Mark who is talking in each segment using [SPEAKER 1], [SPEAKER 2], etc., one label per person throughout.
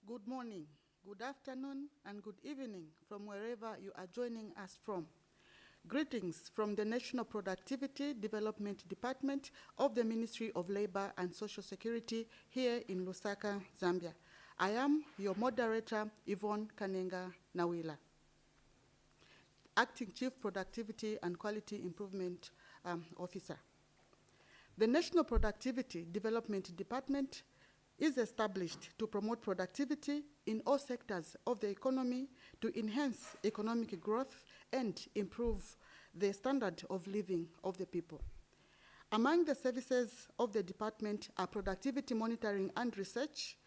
[SPEAKER 1] Good morning, good afternoon, and good evening from wherever you are joining us from. Greetings from the National Productivity Development Department of the Ministry of Labor and Social Security here in Lusaka, Zambia. I am your moderator, Yvonne Kanenga Nawila, Acting Chief Productivity and Quality Improvement Officer. The National Productivity Development Department is established to promote productivity in all sectors of the economy to enhance economic growth and improve the standard of living of the people. Among the services of the department are productivity monitoring and research,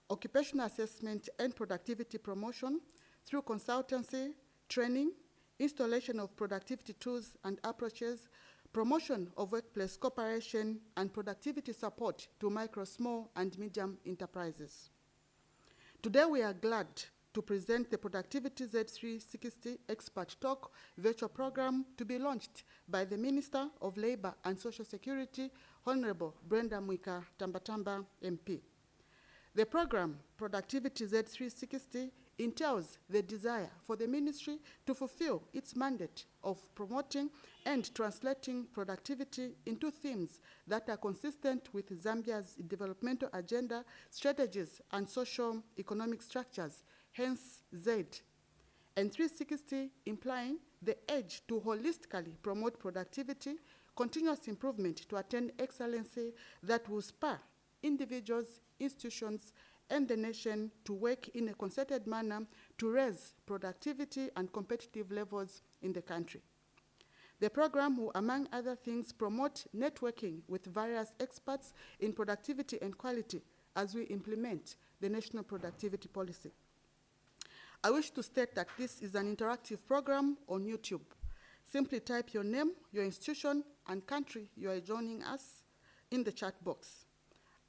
[SPEAKER 1] occupational assessment and productivity promotion through consultancy, training, installation of productivity tools and approaches, promotion of workplace cooperation, and productivity support to micro, small, and medium enterprises. Today we are glad to present the Productivity Zed 360 Expert Talk virtual program to be launched by the Minister of Labor and Social Security, Honorable Brenda Mwika Tambatamba MP. The program, Productivity Zed 360, entails the desire for the ministry to fulfill its mandate of promoting and translating productivity into themes that are consistent with Zambia's developmental agenda, strategies, and socio-economic structures, hence ZED, and 360 implying the edge to holistically promote productivity, continuous improvement to attain excellency that will spur individuals, institutions, and the nation to work in a concerted manner to raise productivity and competitive levels in the country. The program will, among other things, promote networking with various experts in productivity and quality as we implement the National Productivity Policy. I wish to state that this is an interactive program on YouTube. Simply type your name, your institution, and country you are joining us in the chat box.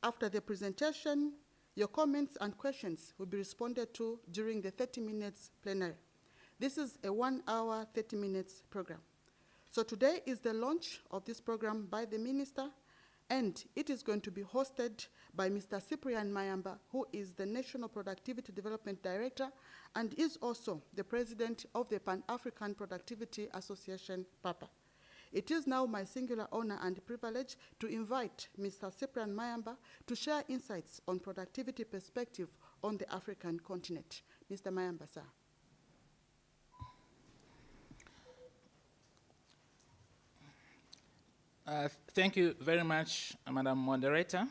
[SPEAKER 1] After the presentation, your comments and questions will be responded to during the 30 minutes plenary. This is a 1 hour, 30 minutes program. So today is the launch of this program by the minister, and it is going to be hosted by Mr. Cyprian Mayamba, who is the National Productivity Development Director and is also the president of the Pan-African Productivity Association, PAPA. It is now my singular honor and privilege to invite Mr. Cyprian Mayamba to share insights on productivity perspective on the African continent. Mr. Mayamba, sir.
[SPEAKER 2] Thank you very much, Madam Moderator,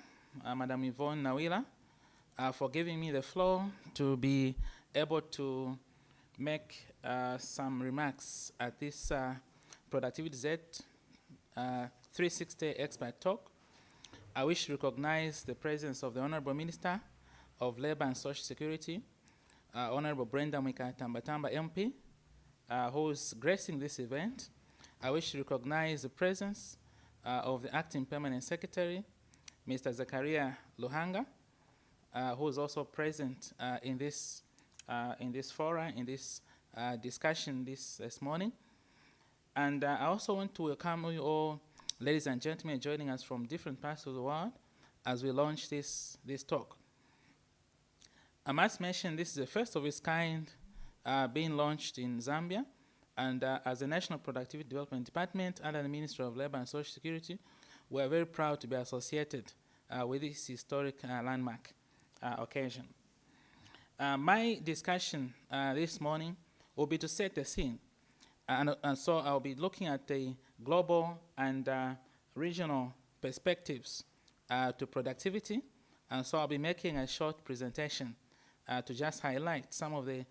[SPEAKER 2] Madam Yvonne Nawila, for giving me the floor to be able to make some remarks at this Productivity Zed 360 Expert Talk. I wish to recognize the presence of the Honorable Minister of Labor and Social Security, Honorable Brenda Mwika Tambatamba MP, who is gracing this event. I wish to recognize the presence of the Acting Permanent Secretary, Mr. Zakaria Luhanga, who is also present in this forum, in this discussion this morning. And I also want to welcome you all, ladies and gentlemen, joining us from different parts of the world as we launch this talk. I must mention this is the first of its kind being launched in Zambia, and as the National Productivity Development Department under the Ministry of Labor and Social Security, we are very proud to be associated with this historic landmark occasion. My discussion this morning will be to set the scene. And so I'll be looking at the global and regional perspectives to productivity. And so I'll be making a short presentation to just highlight some of the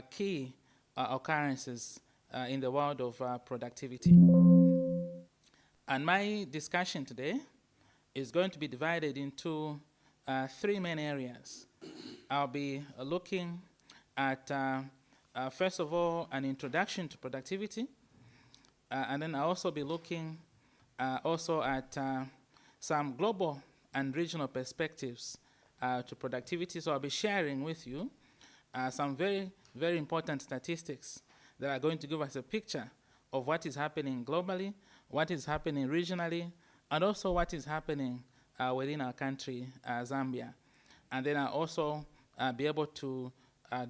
[SPEAKER 2] key occurrences in the world of productivity. And my discussion today is going to be divided into three main areas. I'll be looking at first of all, an introduction to productivity, and then I'll also be looking also at some global and regional perspectives to productivity. So I'll be sharing with you some very, very important statistics that are going to give us a picture of what is happening globally, what is happening regionally, and also what is happening within our country, Zambia. And then I'll also be able to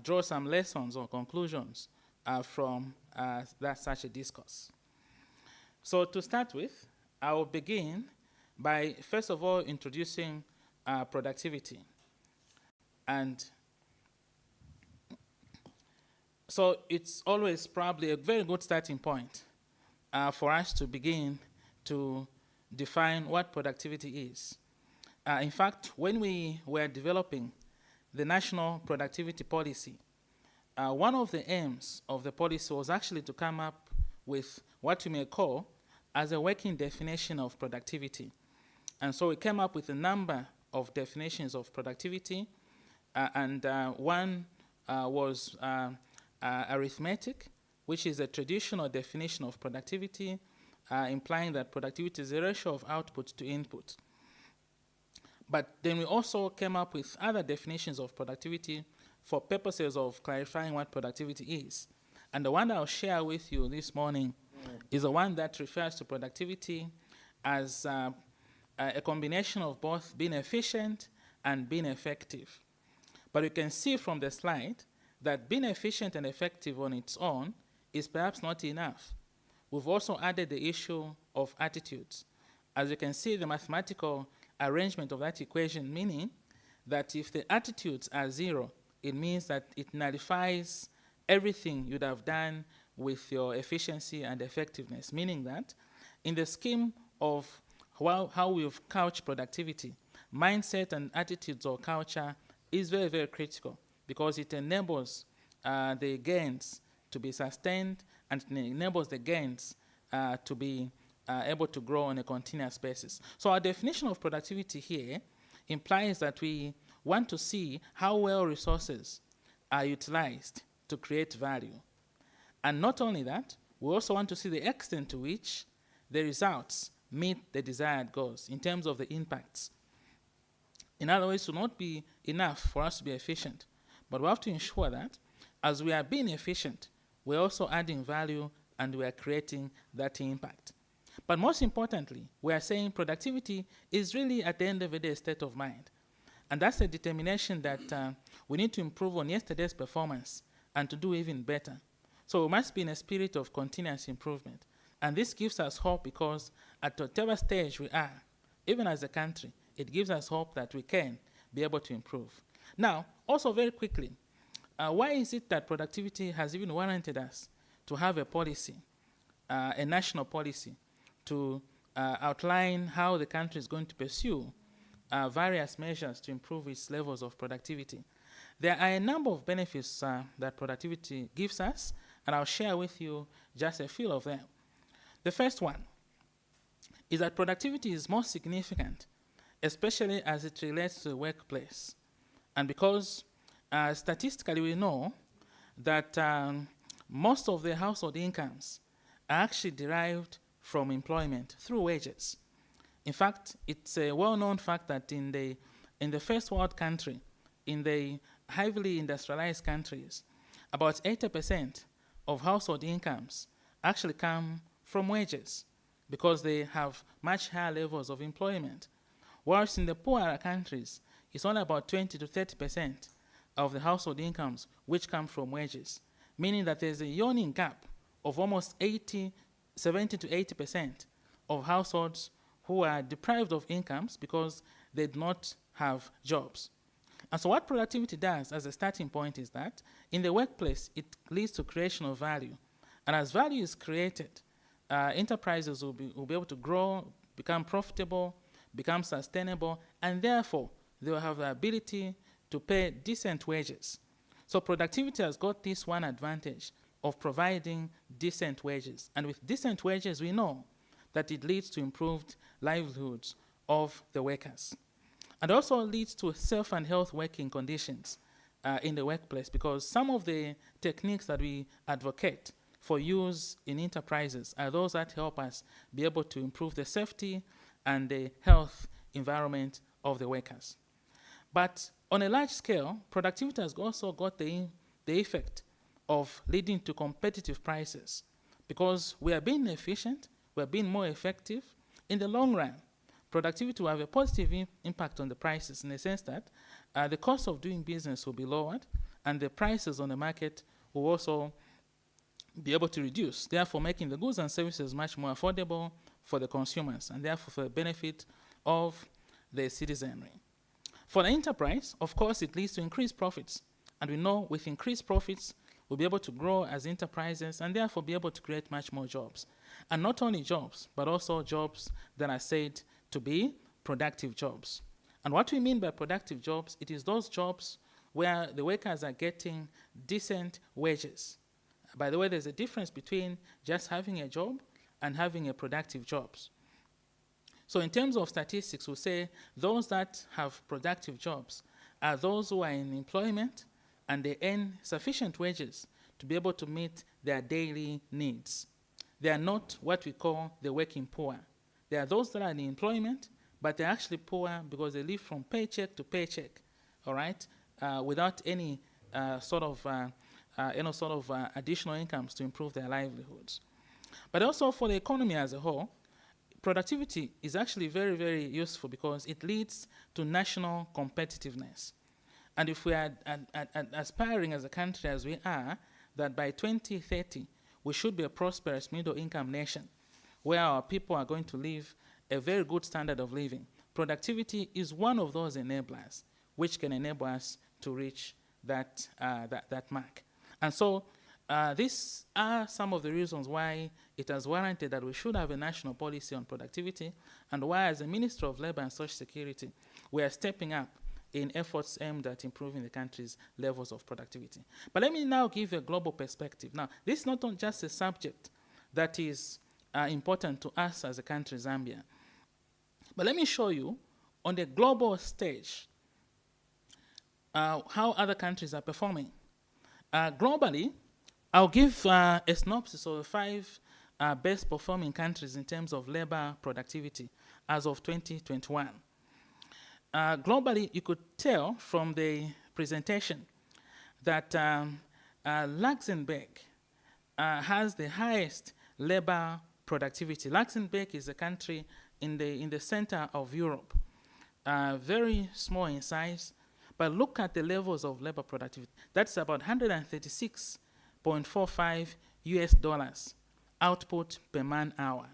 [SPEAKER 2] draw some lessons or conclusions from such a discourse. So to start with, I will begin by first of all introducing productivity. And so it's always probably a very good starting point for us to begin to define what productivity is. In fact, when we were developing the National Productivity Policy, one of the aims of the policy was actually to come up with what you may call as a working definition of productivity. And so we came up with a number of definitions of productivity, and one was arithmetic, which is a traditional definition of productivity, implying that productivity is a ratio of output to input. But then we also came up with other definitions of productivity for purposes of clarifying what productivity is. And the one I'll share with you this morning is the one that refers to productivity as a combination of both being efficient and being effective. But you can see from the slide that being efficient and effective on its own is perhaps not enough. We've also added the issue of attitudes. As you can see, the mathematical arrangement of that equation, meaning that if the attitudes are 0, it means that it nullifies everything you'd have done with your efficiency and effectiveness, meaning that in the scheme of how we've couched productivity, mindset and attitudes or culture is very, very critical because it enables the gains to be sustained and it enables the gains to be able to grow on a continuous basis. So our definition of productivity here implies that we want to see how well resources are utilized to create value. And not only that, we also want to see the extent to which the results meet the desired goals in terms of the impacts. In other words, it will not be enough for us to be efficient, but we have to ensure that as we are being efficient, we're also adding value and we are creating that impact. But most importantly, we are saying productivity is really at the end of the day a state of mind. And that's a determination that we need to improve on yesterday's performance and to do even better. So we must be in a spirit of continuous improvement. And this gives us hope because at whatever stage we are, even as a country, it gives us hope that we can be able to improve. Now, also very quickly, why is it that productivity has even warranted us to have a policy, a national policy, to outline how the country is going to pursue various measures to improve its levels of productivity? There are a number of benefits that productivity gives us, and I'll share with you just a few of them. The first one is that productivity is most significant, especially as it relates to the workplace. And because statistically we know that most of the household incomes are actually derived from employment through wages. In fact, it's a well-known fact that in the first world country, in the heavily industrialized countries, about 80% of household incomes actually come from wages because they have much higher levels of employment. Whereas in the poorer countries, it's only about 20 to 30% of the household incomes which come from wages, meaning that there's a yawning gap of almost 70 to 80% of households who are deprived of incomes because they do not have jobs. And so what productivity does as a starting point is that in the workplace, it leads to creation of value. And as value is created, enterprises will be able to grow, become profitable, become sustainable, and therefore they will have the ability to pay decent wages. So productivity has got this one advantage of providing decent wages. And with decent wages, we know that it leads to improved livelihoods of the workers. And also leads to safe and health working conditions in the workplace, because some of the techniques that we advocate for use in enterprises are those that help us be able to improve the safety and the health environment of the workers. But on a large scale, productivity has also got the effect of leading to competitive prices, because we are being efficient, we are being more effective. In the long run, productivity will have a positive impact on the prices in the sense that the cost of doing business will be lowered and the prices on the market will also be able to reduce, therefore making the goods and services much more affordable for the consumers and therefore for the benefit of the citizenry. For the enterprise, of course, it leads to increased profits. And we know with increased profits, we'll be able to grow as enterprises and therefore be able to create much more jobs. And not only jobs, but also jobs that are said to be productive jobs. And what we mean by productive jobs, it is those jobs where the workers are getting decent wages. By the way, there's a difference between just having a job and having a productive jobs. So in terms of statistics, we'll say those that have productive jobs are those who are in employment and they earn sufficient wages to be able to meet their daily needs. They are not what we call the working poor. They are those that are in employment, but they're actually poor because they live from paycheck to paycheck, all right, without any sort of additional incomes to improve their livelihoods. But also for the economy as a whole, productivity is actually very, very useful because it leads to national competitiveness. And if we are aspiring as a country as we are, that by 2030, we should be a prosperous middle-income nation where our people are going to live a very good standard of living. Productivity is one of those enablers which can enable us to reach that mark. And so these are some of the reasons why it has warranted that we should have a national policy on productivity and why as a Minister of Labor and Social Security, we are stepping up in efforts aimed at improving the country's levels of productivity. But let me now give a global perspective. Now, this is not just a subject that is important to us as a country, Zambia. But let me show you on the global stage how other countries are performing. Globally, I'll give a synopsis of the 5 best performing countries in terms of labor productivity as of 2021. Globally, you could tell from the presentation that Luxembourg has the highest labor productivity. Luxembourg is a country in the center of Europe, very small in size, but look at the levels of labor productivity. That's about 136.45 US dollars output per man hour,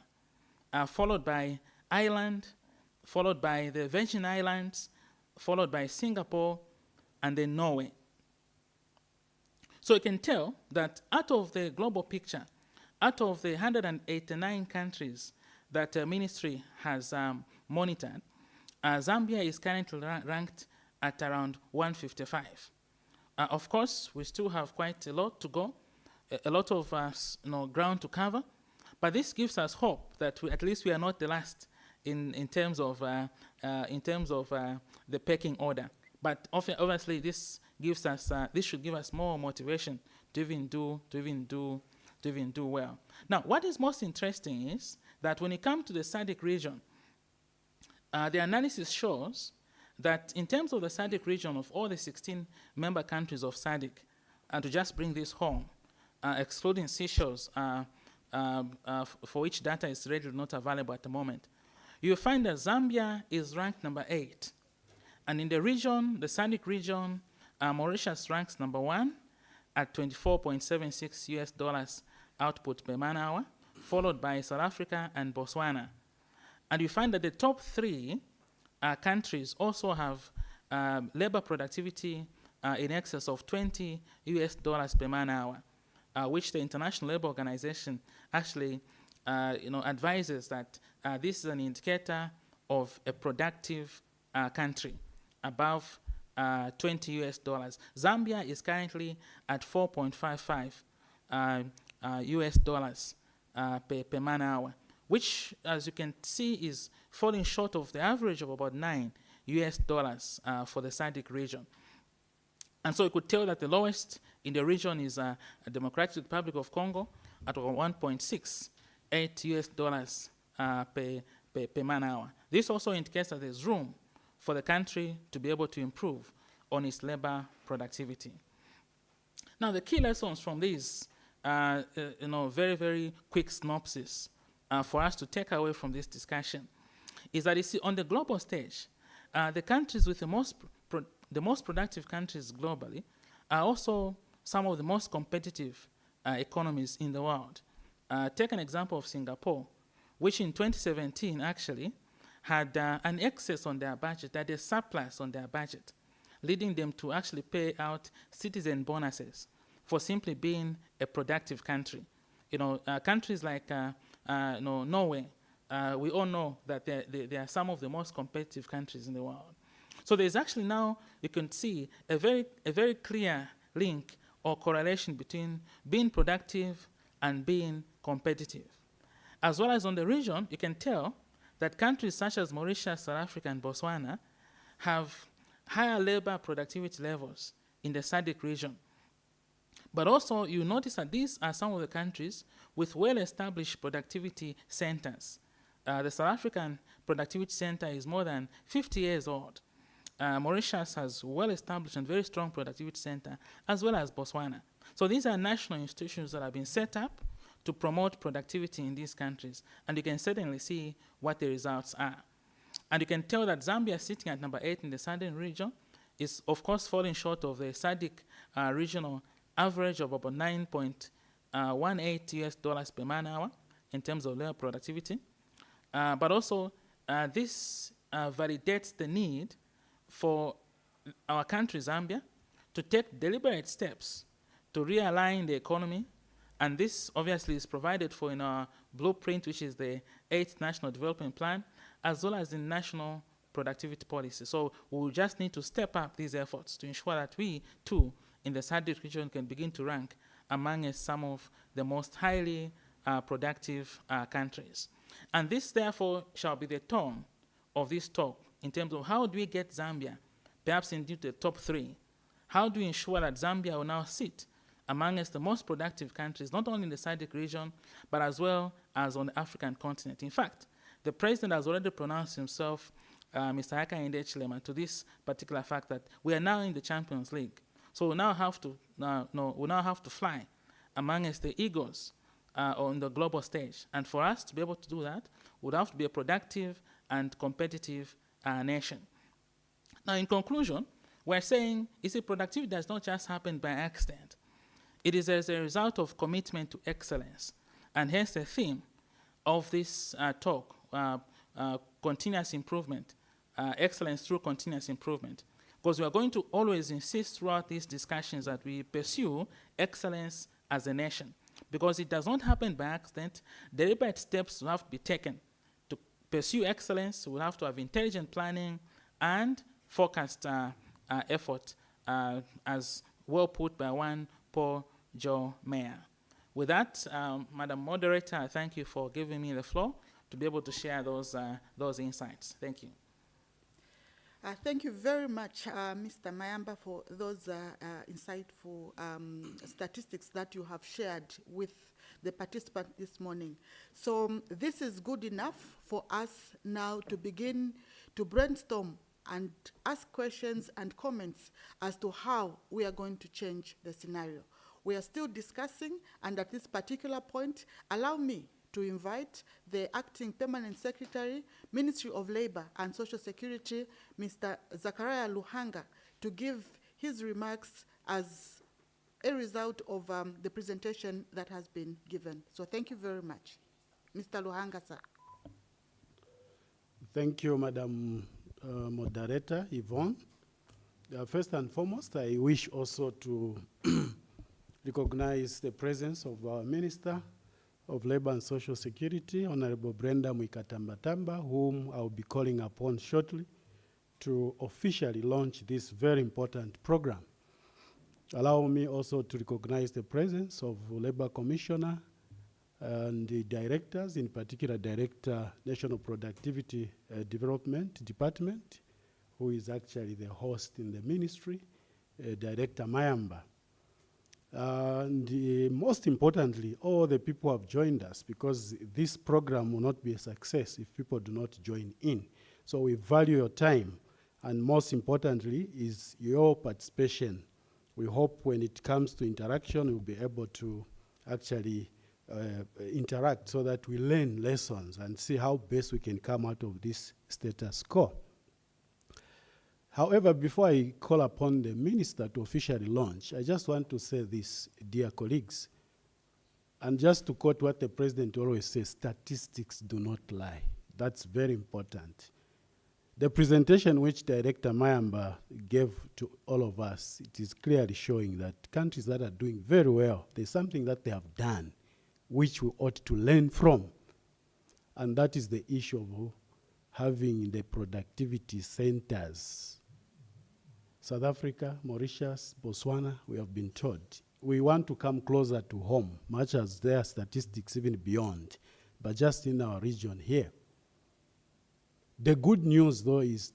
[SPEAKER 2] followed by Ireland, followed by the Virgin Islands, followed by Singapore, and then Norway. So you can tell that out of the global picture, out of the 189 countries that the ministry has monitored, Zambia is currently ranked at around 155. Of course, we still have quite a lot to go, a lot of ground to cover, but this gives us hope that at least we are not the last in terms of the pecking order. But obviously, this gives us this should give us more motivation to even do well. Now, what is most interesting is that when it comes to the SADC region, the analysis shows that in terms of the SADC region of all the 16 member countries of SADC, and to just bring this home, excluding Seychelles, for which data is readily not available at the moment, you'll find that Zambia is ranked number 8. And in the region, the SADC region, Mauritius ranks number 1 at 24.76 US dollars output per man hour, followed by South Africa and Botswana. And you find that the top 3 countries also have labor productivity in excess of 20 US dollars per man hour, which the International Labour Organization actually advises that this is an indicator of a productive country above 20 US dollars. Zambia is currently at 4.55 US dollars per man hour, which, as you can see, is falling short of the average of about 9 US dollars for the SADC region. And so you could tell that the lowest in the region is a Democratic Republic of Congo at 1.68 US dollars per man hour. This also indicates that there's room for the country to be able to improve on its labor productivity. Now, the key lessons from this, very, very quick synopsis for us to take away from this discussion is that you see on the global stage, the countries with the most productive countries globally are also some of the most competitive economies in the world. Take an example of Singapore, which in 2017 actually had an excess on their budget, had a surplus on their budget, leading them to actually pay out citizen bonuses for simply being a productive country. Countries like Norway, we all know that they are some of the most competitive countries in the world. So there's actually now, you can see, a very clear link or correlation between being productive and being competitive. As well as on the region, you can tell that countries such as Mauritius, South Africa, and Botswana have higher labor productivity levels in the SADC region. But also, you notice that these are some of the countries with well-established productivity centers. The South African Productivity Center is more than 50 years old. Mauritius has well-established and very strong productivity center, as well as Botswana. So these are national institutions that have been set up to promote productivity in these countries, and you can certainly see what the results are. And you can tell that Zambia, sitting at number 8 in the Southern region, is of course falling short of the SADC regional average of about 9.18 US dollars per man hour in terms of labor productivity. But also, this validates the need for our country, Zambia, to take deliberate steps to realign the economy. And this obviously is provided for in our blueprint, which is the 8th National Development Plan, as well as the National Productivity Policy. So we'll just need to step up these efforts to ensure that we, too, in the SADC region can begin to rank among some of the most highly productive countries. And this, therefore, shall be the tone of this talk in terms of how do we get Zambia perhaps into the top 3. How do we ensure that Zambia will now sit amongst the most productive countries, not only in the SADC region, but as well as on the African continent. In fact, the president has already pronounced himself, Mr. Hakainde Hichilema, to this particular fact that we are now in the Champions League. So we now have to fly amongst the eagles on the global stage. And for us to be able to do that, we would have to be a productive and competitive nation. Now, in conclusion, we're saying, productivity does not just happen by accident. It is as a result of commitment to excellence. And hence the theme of this talk, continuous improvement, excellence through continuous improvement. Because we are going to always insist throughout these discussions that we pursue excellence as a nation. Because it does not happen by accident. Deliberate steps will have to be taken. To pursue excellence, we'll have to have intelligent planning and focused effort, as well put by one Paul Joe Mayer. With that, Madam Moderator, I thank you for giving me the floor to be able to share those insights. Thank you.
[SPEAKER 1] Thank you very much, Mr. Mayamba, for those insightful statistics that you have shared with the participants this morning. So this is good enough for us now to begin to brainstorm and ask questions and comments as to how we are going to change the scenario. We are still discussing, and at this particular point, allow me to invite the Acting Permanent Secretary, Ministry of Labor and Social Security, Mr. Zachariah Luhanga, to give his remarks as a result of the presentation that has been given. So thank you very much. Mr. Luhanga, sir.
[SPEAKER 3] Thank you, Madam Moderator Yvonne. First and foremost, I wish also to recognize the presence of our Minister of Labor and Social Security, Honorable Brenda Mwikatambatamba, whom I'll be calling upon shortly to officially launch this very important program. Allow me also to recognize the presence of Labor Commissioner and the directors, in particular Director, National Productivity Development Department, who is actually the host in the ministry, Director Mayamba. And most importantly, all the people have joined us, because this program will not be a success if people do not join in. So we value your time, and most importantly is your participation. We hope when it comes to interaction, we'll be able to actually interact so that we learn lessons and see how best we can come out of this status quo. However, before I call upon the minister to officially launch, I just want to say this, dear colleagues, and just to quote what the president always says, statistics do not lie. That's very important. The presentation which Director Mayamba gave to all of us, it is clearly showing that countries that are doing very well, there's something that they have done which we ought to learn from. And that is the issue of having the productivity centers. South Africa, Mauritius, Botswana, we have been told. We want to come closer to home, much as their statistics even beyond, but just in our region here. The good news, though, is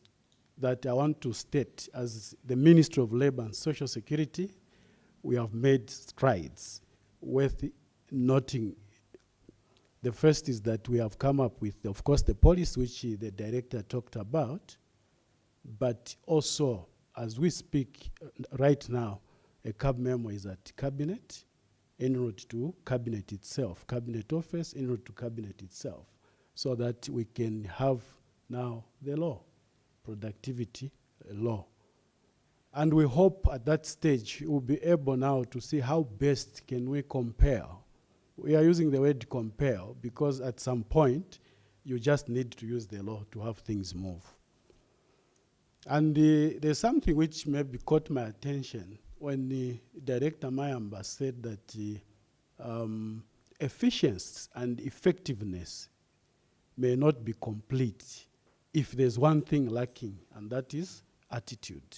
[SPEAKER 3] that I want to state, as the Ministry of Labor and Social Security, we have made strides worth noting. The first is that we have come up with, of course, the policy which the director talked about, but also, as we speak right now, a CAB memo is at Cabinet, en route to Cabinet itself, Cabinet Office, en route to Cabinet itself, so that we can have now the law, productivity law. And we hope at that stage we'll be able now to see how best can we compare. We are using the word compare because at some point you just need to use the law to have things move. And there's something which maybe caught my attention when Director Mayamba said that efficiency and effectiveness may not be complete if there's one thing lacking, and that is attitude.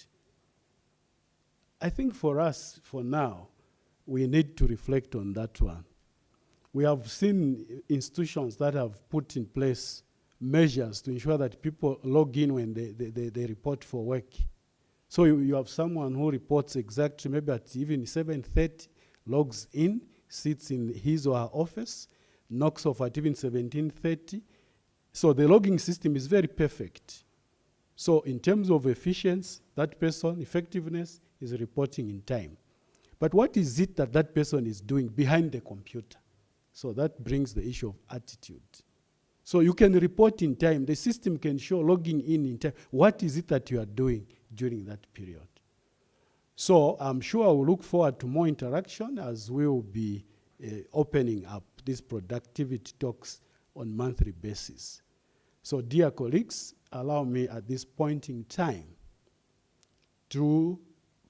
[SPEAKER 3] I think for us, for now, we need to reflect on that one. We have seen institutions that have put in place measures to ensure that people log in when they report for work. So you have someone who reports exactly, maybe at even 7:30, logs in, sits in his or her office, knocks off at even 17:30. So the logging system is very perfect. So in terms of efficiency, that person, effectiveness, is reporting in time. But what is it that that person is doing behind the computer? So that brings the issue of attitude. So you can report in time. The system can show logging in time. What is it that you are doing during that period? So I'm sure I will look forward to more interaction as we will be opening up these productivity talks on monthly basis. So dear colleagues, allow me at this point in time to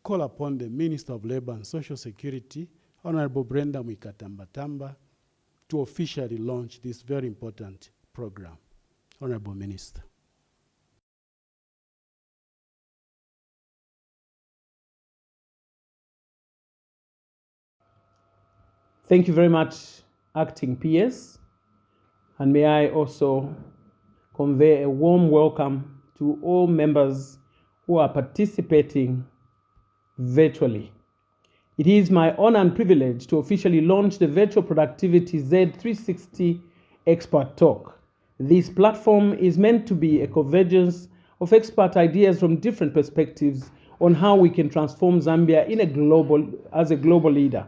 [SPEAKER 3] call upon the Minister of Labor and Social Security, Honorable Brenda Mwikatambatamba, to officially launch this very important program. Honorable Minister.
[SPEAKER 4] Thank you very much, Acting PS. And may I also convey a warm welcome to all members who are participating virtually. It is my honor and privilege to officially launch the Virtual Productivity Zed 360 Expert Talk. This platform is meant to be a convergence of expert ideas from different perspectives on how we can transform Zambia as a global leader.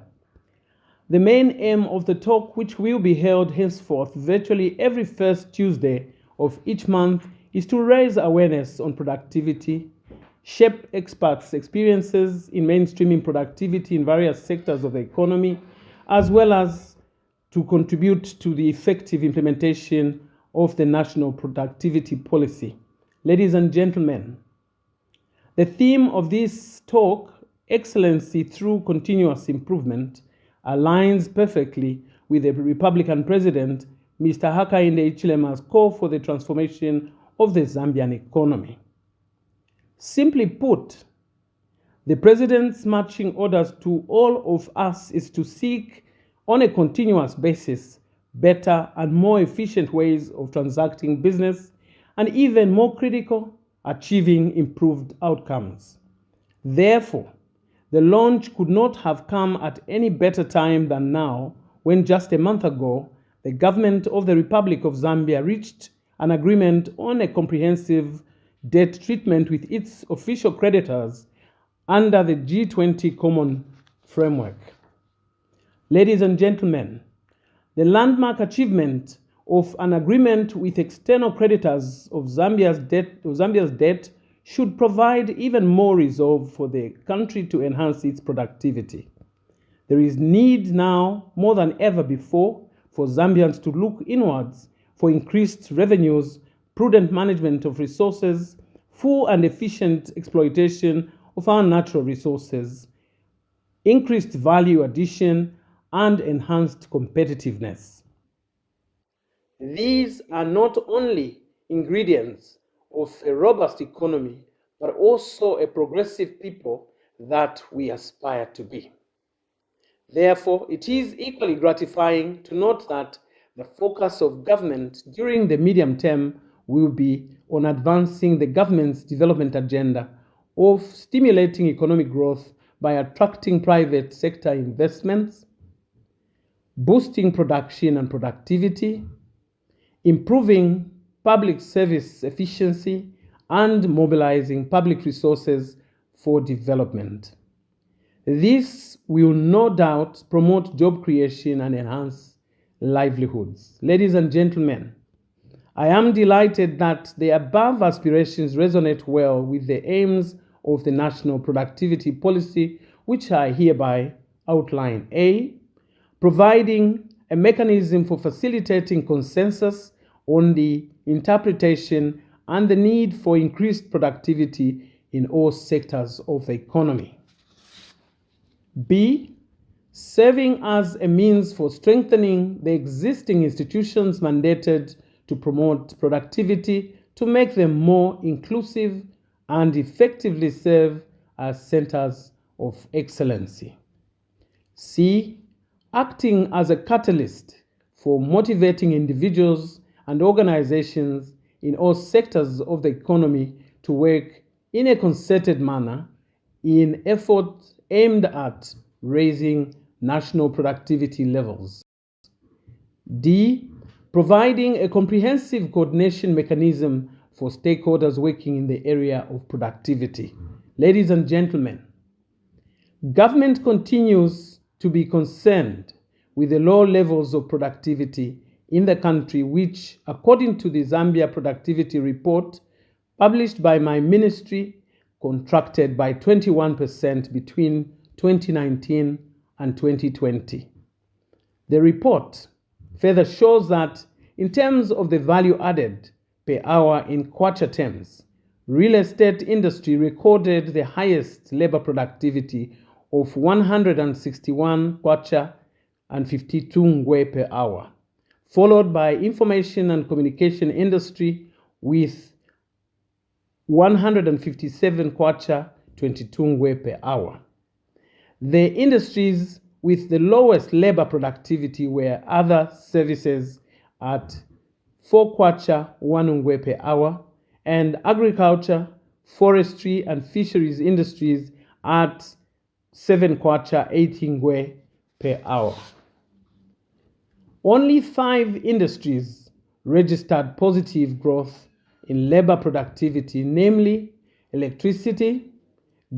[SPEAKER 4] The main aim of the talk, which will be held henceforth virtually every first Tuesday of each month, is to raise awareness on productivity, shape experts' experiences in mainstreaming productivity in various sectors of the economy, as well as to contribute to the effective implementation of the national productivity policy. Ladies and gentlemen, the theme of this talk, Excellency Through Continuous Improvement, aligns perfectly with the Republican President, Mr. Hakainde Hichilema's call for the transformation of the Zambian economy. Simply put, the President's marching orders to all of us is to seek, on a continuous basis, better and more efficient ways of transacting business, and even more critical, achieving improved outcomes. Therefore, the launch could not have come at any better time than now, when just a month ago, the government of the Republic of Zambia reached an agreement on a comprehensive debt treatment with its official creditors under the G20 Common Framework. Ladies and gentlemen, the landmark achievement of an agreement with external creditors of Zambia's debt should provide even more resolve for the country to enhance its productivity. There is need now, more than ever before, for Zambians to look inwards for increased revenues, prudent management of resources, full and efficient exploitation of our natural resources, increased value addition, and enhanced competitiveness. These are not only ingredients of a robust economy, but also a progressive people that we aspire to be. Therefore, it is equally gratifying to note that the focus of government during the medium term will be on advancing the government's development agenda of stimulating economic growth by attracting private sector investments, boosting production and productivity, improving public service efficiency, and mobilizing public resources for development. This will no doubt promote job creation and enhance livelihoods. Ladies and gentlemen, I am delighted that the above aspirations resonate well with the aims of the National Productivity Policy, which I hereby outline. A, providing a mechanism for facilitating consensus on the interpretation and the need for increased productivity in all sectors of the economy. B, serving as a means for strengthening the existing institutions mandated to promote productivity to make them more inclusive and effectively serve as centers of excellency. C, acting as a catalyst for motivating individuals and organizations in all sectors of the economy to work in a concerted manner in efforts aimed at raising national productivity levels. D, providing a comprehensive coordination mechanism for stakeholders working in the area of productivity. Ladies and gentlemen, government continues to be concerned with the low levels of productivity in the country, which, according to the Zambia Productivity Report published by my ministry, contracted by 21% between 2019 and 2020. The report further shows that in terms of the value added per hour in kwacha terms, real estate industry recorded the highest labor productivity of 161 kwacha and 52 ngwe per hour, followed by information and communication industry with 157 kwacha, 22 ngwe per hour. The industries with the lowest labor productivity were other services at 4 kwacha, 1 ngwe per hour, and agriculture, forestry, and fisheries industries at 7 kwacha, 8 ngwe per hour. Only 5 industries registered positive growth in labor productivity, namely electricity,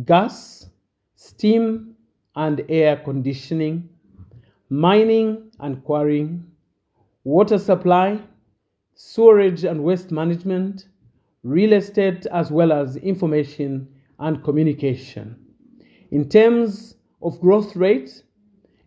[SPEAKER 4] gas, steam and air conditioning, mining and quarrying, water supply, sewerage and waste management, real estate, as well as information and communication. In terms of growth rate,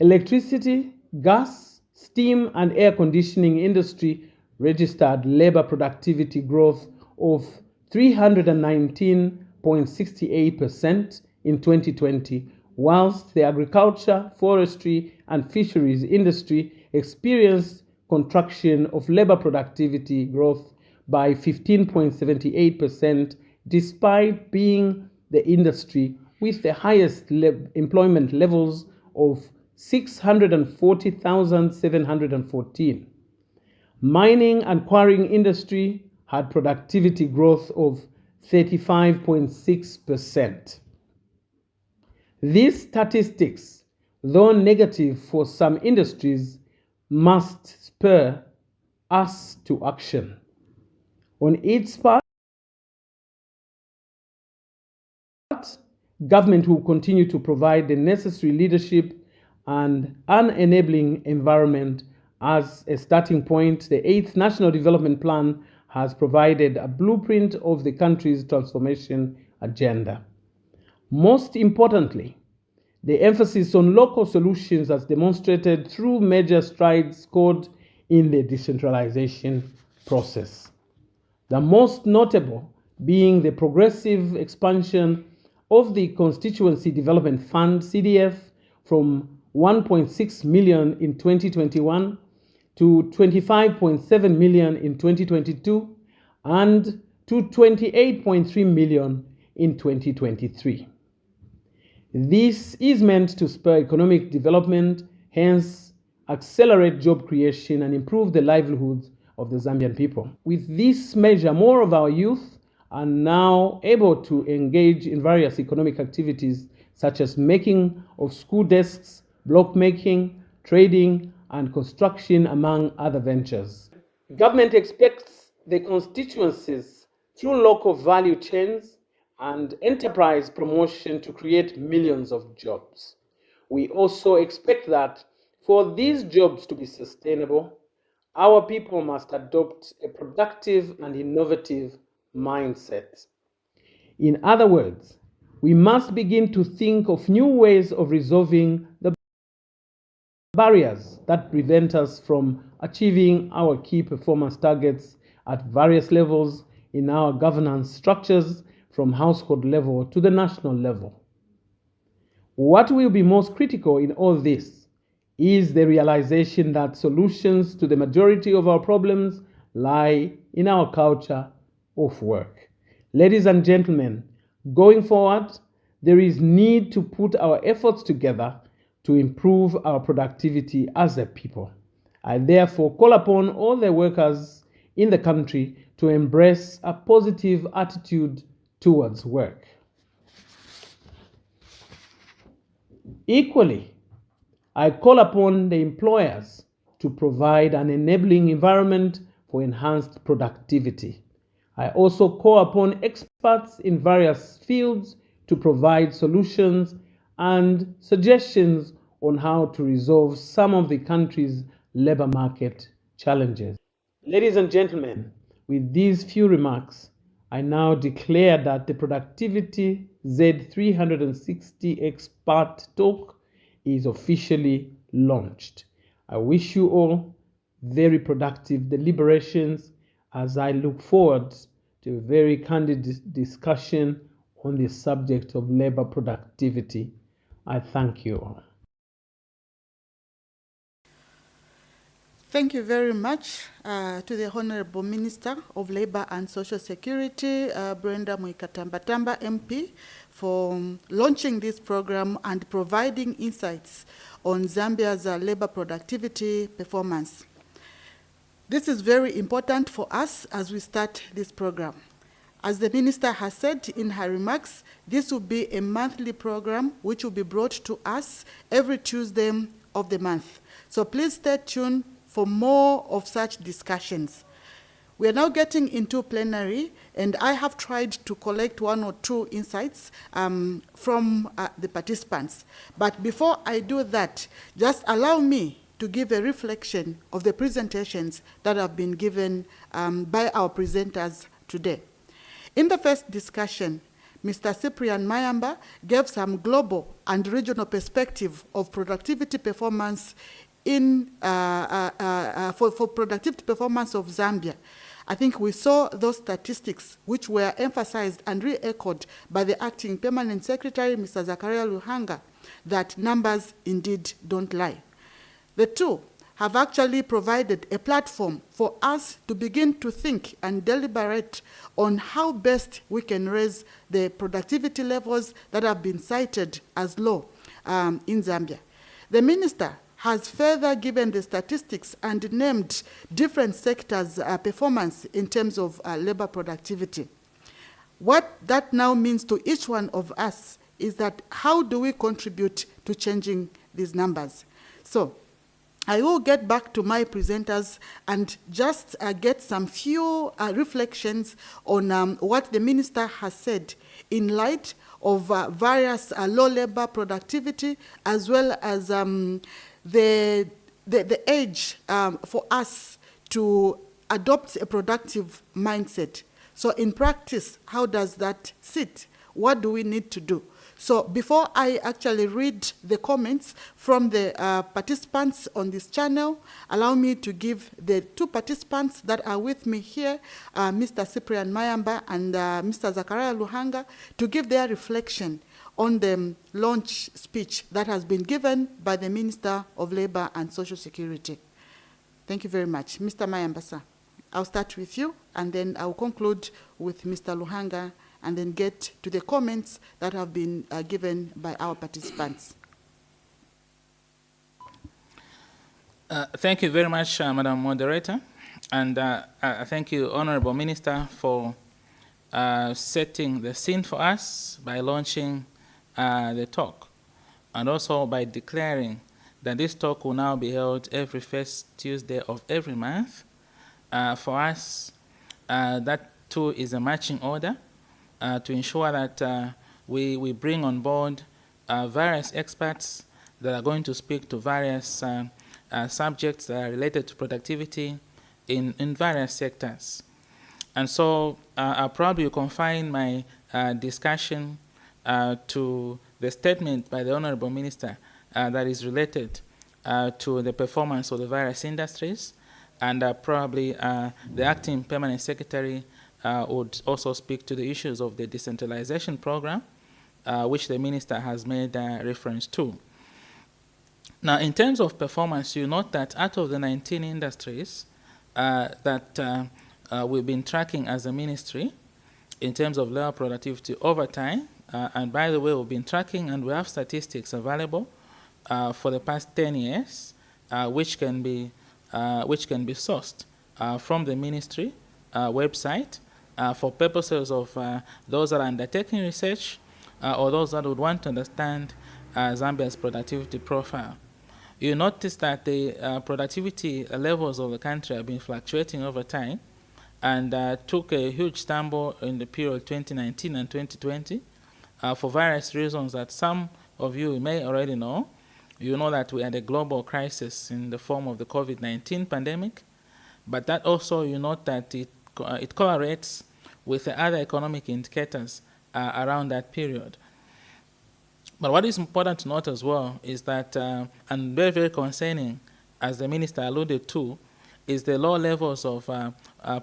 [SPEAKER 4] electricity, gas, steam and air conditioning industry registered labor productivity growth of 319.68% in 2020, whilst the agriculture, forestry, and fisheries industry experienced contraction of labor productivity growth by 15.78%, despite being the industry with the highest employment levels of 640,714. Mining and quarrying industry had productivity growth of 35.6%. These statistics, though negative for some industries, must spur us to action. On its part, government will continue to provide the necessary leadership and an enabling environment As a starting point, the 8th National Development Plan has provided a blueprint of the country's transformation agenda. Most importantly, the emphasis on local solutions has demonstrated through major strides scored in the decentralization process. The most notable being the progressive expansion of the Constituency Development Fund, CDF, from 1.6 million in 2021 to 25.7 million in 2022 and to 28.3 million in 2023. This is meant to spur economic development, hence accelerate job creation and improve the livelihoods of the Zambian people. With this measure, more of our youth are now able to engage in various economic activities such as making of school desks, block making, trading, and construction, among other ventures. Government expects the constituencies through local value chains and enterprise promotion to create millions of jobs. We also expect that for these jobs to be sustainable, our people must adopt a productive and innovative mindset. In other words, we must begin to think of new ways of resolving the barriers that prevent us from achieving our key performance targets at various levels in our governance structures, from household level to the national level. What will be most critical in all this is the realization that solutions to the majority of our problems lie in our culture of work. Ladies and gentlemen, going forward, there is need to put our efforts together to improve our productivity as a people. I therefore call upon all the workers in the country to embrace a positive attitude towards work. Equally, I call upon the employers to provide an enabling environment for enhanced productivity. I also call upon experts in various fields to provide solutions and suggestions on how to resolve some of the country's labor market challenges. Ladies and gentlemen, with these few remarks, I now declare that the Productivity Zed 360 Expert Talk is officially launched. I wish you all very productive deliberations as I look forward to a very candid discussion on the subject of labor productivity. I thank you all.
[SPEAKER 1] Thank you very much to the Honorable Minister of Labour and Social Security, Brenda Mwikatambatamba MP, for launching this program and providing insights on Zambia's labour productivity performance. This is very important for us as we start this program. As the Minister has said in her remarks, this will be a monthly program which will be brought to us every Tuesday of the month. So please stay tuned for more of such discussions. We are now getting into plenary, and I have tried to collect one or two insights from the participants. But before I do that, just allow me to give a reflection of the presentations that have been given by our presenters today. In the first discussion, Mr. Cyprian Mayamba gave some global and regional perspective of productivity performance for productivity performance of Zambia. I think we saw those statistics which were emphasized and re-echoed by the Acting Permanent Secretary, Mr. Zakaria Luhanga, that numbers indeed don't lie. The two have actually provided a platform for us to begin to think and deliberate on how best we can raise the productivity levels that have been cited as low in Zambia. The Minister has further given the statistics and named different sectors' performance in terms of labor productivity. What that now means to each one of us is that how do we contribute to changing these numbers? So I will get back to my presenters and just get some few reflections on what the Minister has said in light of various low labor productivity, as well as the the age for us to adopt a productive mindset. So in practice, how does that sit? What do we need to do? So before I actually read the comments from the participants on this channel, allow me to give the two participants that are with me here, Mr. Cyprian Mayamba and Mr. Zachariah Luhanga, to give their reflection on the launch speech that has been given by the Minister of Labor and Social Security. Thank you very much. Mr. Mayamba, sir, I'll start with you, and then I'll conclude with Mr. Luhanga, and then get to the comments that have been given by our participants.
[SPEAKER 2] Thank you very much, Madam Moderator, and thank you, Honorable Minister, for setting the scene for us by launching the talk, and also by declaring that this talk will now be held every first Tuesday of every month. For us, that too is a marching order to ensure that we bring on board various experts that are going to speak to various subjects that are related to productivity in various sectors. And so I'll probably confine my discussion to the statement by the Honorable Minister that is related to the performance of the various industries, and probably the Acting Permanent Secretary would also speak to the issues of the decentralization program, which the Minister has made reference to. Now, in terms of performance, you note that out of the 19 industries that we've been tracking as a ministry in terms of labor productivity over time, and by the way, we've been tracking and we have statistics available for the past 10 years, which can be sourced from the ministry website for purposes of those that are undertaking research or those that would want to understand Zambia's productivity profile. You notice that the productivity levels of the country have been fluctuating over time, and took a huge stumble in the period 2019 and 2020 for various reasons that some of you may already know. You know that we had a global crisis in the form of the COVID-19 pandemic, but that also, you note that it correlates with the other economic indicators around that period. But what is important to note as well is that, and very, very concerning, as the Minister alluded to, is the low levels of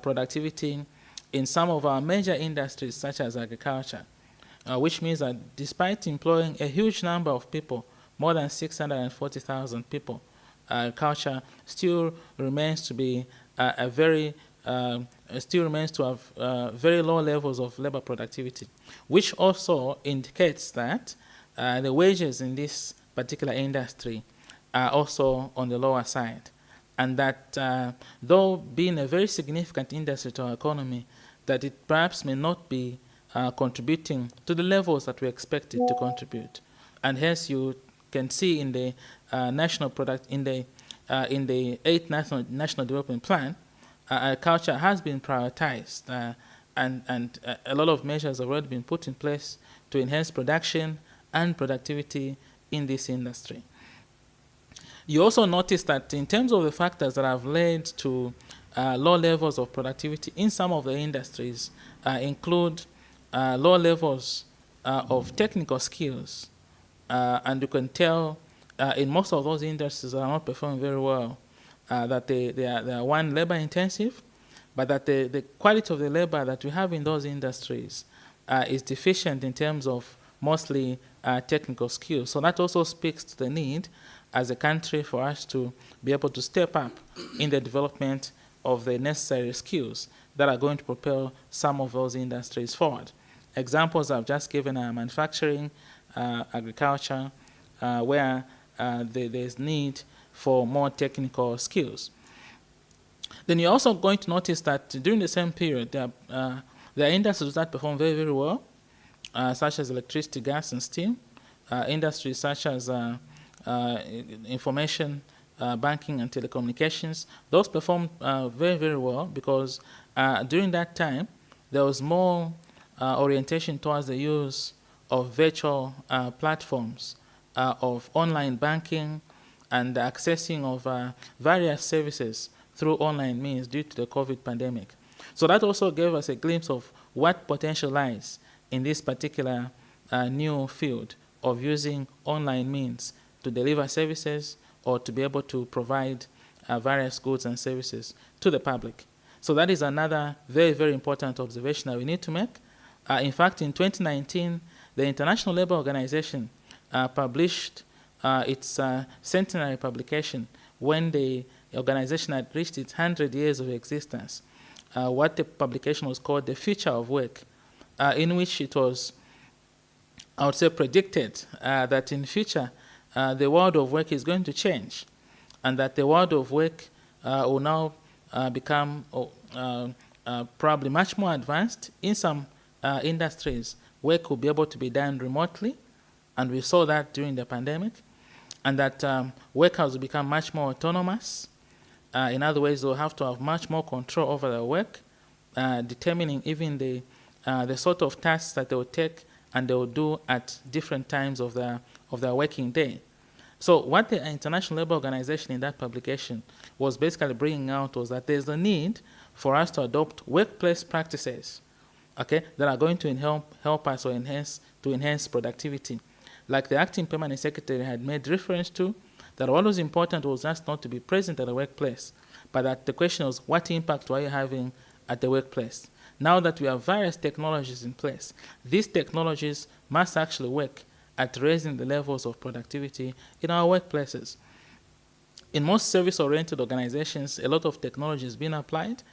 [SPEAKER 2] productivity in some of our major industries such as agriculture, which means that despite employing a huge number of people, more than 640,000 people, agriculture still remains to be still remains to have very low levels of labor productivity, which also indicates that the wages in this particular industry are also on the lower side, and that though being a very significant industry to our economy, that it perhaps may not be contributing to the levels that we expect it to contribute, and hence you can see in the national product in the 8th national development plan, agriculture has been prioritized, and a lot of measures have already been put in place to enhance production and productivity in this industry. You also notice that in terms of the factors that have led to low levels of productivity in some of the industries include low levels of technical skills, and you can tell in most of those industries that are not performing very well that they are one, labor intensive, but that the quality of the labor that we have in those industries is deficient in terms of mostly technical skills. So that also speaks to the need as a country for us to be able to step up in the development of the necessary skills that are going to propel some of those industries forward. Examples I've just given are manufacturing, agriculture, where there's need for more technical skills. Then you're also going to notice that during the same period, there are industries that perform very, very well, such as electricity, gas, and steam. Industries such as information, banking, and telecommunications. Those performed very, very well because during that time, there was more orientation towards the use of virtual platforms, of online banking, and the accessing of various services through online means due to the COVID pandemic. So that also gave us a glimpse of what potential lies in this particular new field of using online means to deliver services or to be able to provide various goods and services to the public. So that is another very, very important observation that we need to make. In fact, in 2019, the International Labour Organization published its centenary publication when the organization had reached its 100 years of existence. What the publication was called The Future of Work, in which it was, I would say, predicted that in future the world of work is going to change, and that the world of work will now become probably much more advanced. In some industries, work will be able to be done remotely, and we saw that during the pandemic, and that workers will become much more autonomous. In other words, they'll have to have much more control over their work, determining even the sort of tasks that they will take and they will do at different times of their working day. So what the International Labour Organization in that publication was basically bringing out was that there's a need for us to adopt workplace practices, okay, that are going to help us or enhance productivity. Like the acting permanent secretary had made reference to, that what was important was just not to be present at the workplace, but that the question was, what impact were you having at the workplace? Now that we have various technologies in place, these technologies must actually work at raising the levels of productivity in our workplaces. In most service-oriented organizations, a lot of technology is being applied,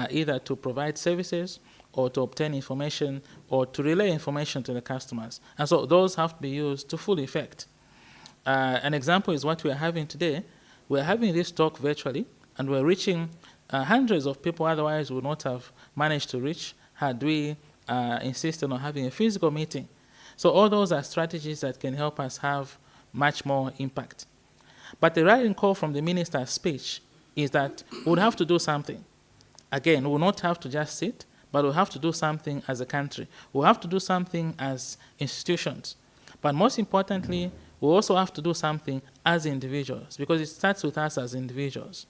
[SPEAKER 2] either to provide services or to obtain information or to relay information to the customers. And so those have to be used to full effect. An example is what we are having today. We are having this talk virtually, and we're reaching hundreds of people otherwise we would not have managed to reach had we insisted on having a physical meeting. So all those are strategies that can help us have much more impact. But the rallying call from the minister's speech is that we would have to do something. Again, we will not have to just sit, but we'll have to do something as a country. We'll have to do something as institutions. But most importantly, we also have to do something as individuals, because it starts with us as individuals.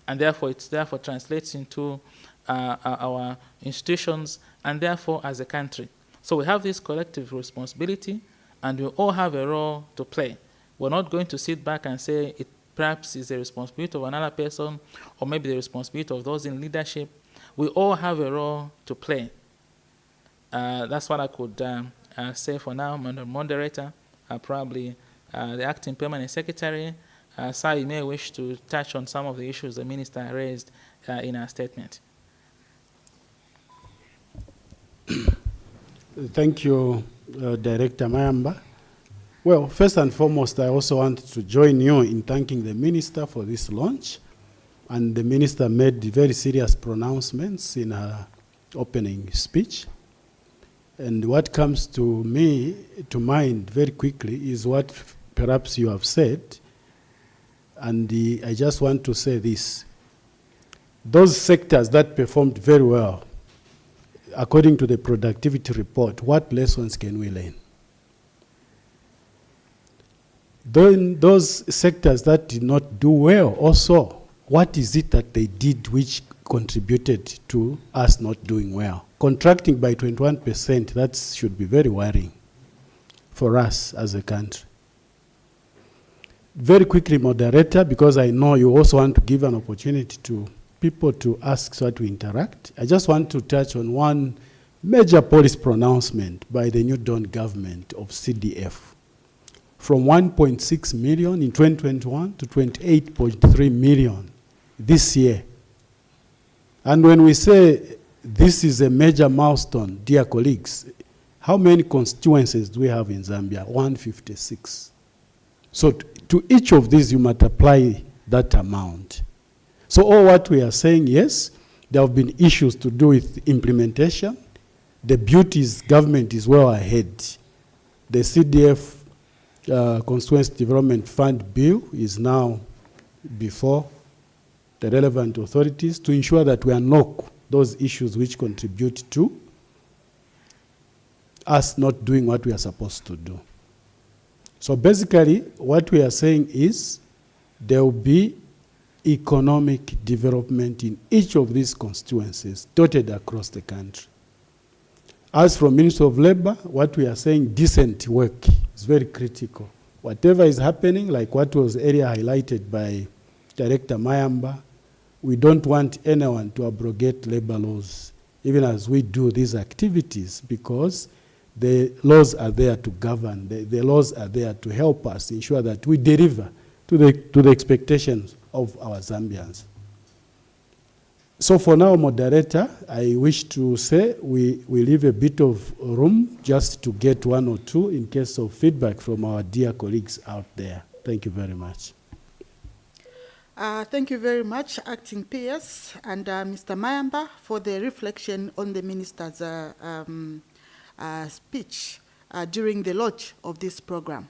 [SPEAKER 2] And therefore, it translates into our institutions, and therefore as a country. So we have this collective responsibility, and we all have a role to play. We're not going to sit back and say it perhaps is the responsibility of another person, or maybe the responsibility of those in leadership. We all have a role to play. That's what I could say for now, moderator. Probably the acting permanent secretary. Sir, you may wish to touch on some of the issues the minister raised in her statement.
[SPEAKER 3] Thank you, Director Mayamba. Well, first and foremost, I also want to join you in thanking the minister for this launch. And the minister made very serious pronouncements in her opening speech. And what comes to me to mind very quickly is what perhaps you have said. And I just want to say this. Those sectors that performed very well, according to the productivity report, what lessons can we learn? Those sectors that did not do well also, what is it that they did which contributed to us not doing well? Contracting by 21%, that should be very worrying for us as a country. Very quickly, moderator, because I know you also want to give an opportunity to people to ask so to interact. I just want to touch on one major policy pronouncement by the New Dawn government of CDF. From 1.6 million in 2021 to 28.3 million this year. And when we say this is a major milestone, dear colleagues, how many constituencies do we have in Zambia? 156. So to each of these, you multiply that amount. So all what we are saying, yes, there have been issues to do with implementation. The beauty is government is well ahead. The CDF Constituency Development Fund bill is now before the relevant authorities to ensure that we unlock those issues which contribute to us not doing what we are supposed to do. So basically, what we are saying is there will be economic development in each of these constituencies dotted across the country. As from Ministry of Labor, what we are saying, decent work is very critical. Whatever is happening, like what was earlier highlighted by Director Mayamba, we don't want anyone to abrogate labor laws, even as we do these activities, because the laws are there to govern. The laws are there to help us ensure that we deliver to the expectations of our Zambians. So for now, moderator, I wish to say we leave a bit of room just to get one or two in case of feedback from our dear colleagues out there. Thank you very much.
[SPEAKER 1] Thank you very much, Acting PS and Mr. Mayamba, for the reflection on the Minister's speech during the launch of this program.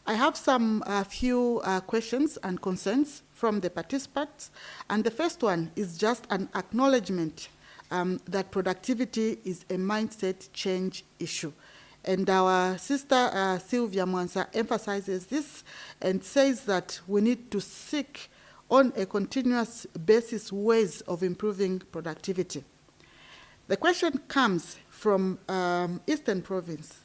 [SPEAKER 1] I have some few questions and concerns from the participants, and the first one is just an acknowledgement that productivity is a mindset change issue. And our sister Sylvia Mwansa emphasizes this and says that we need to seek on a continuous basis ways of improving productivity. The question comes from Eastern Province.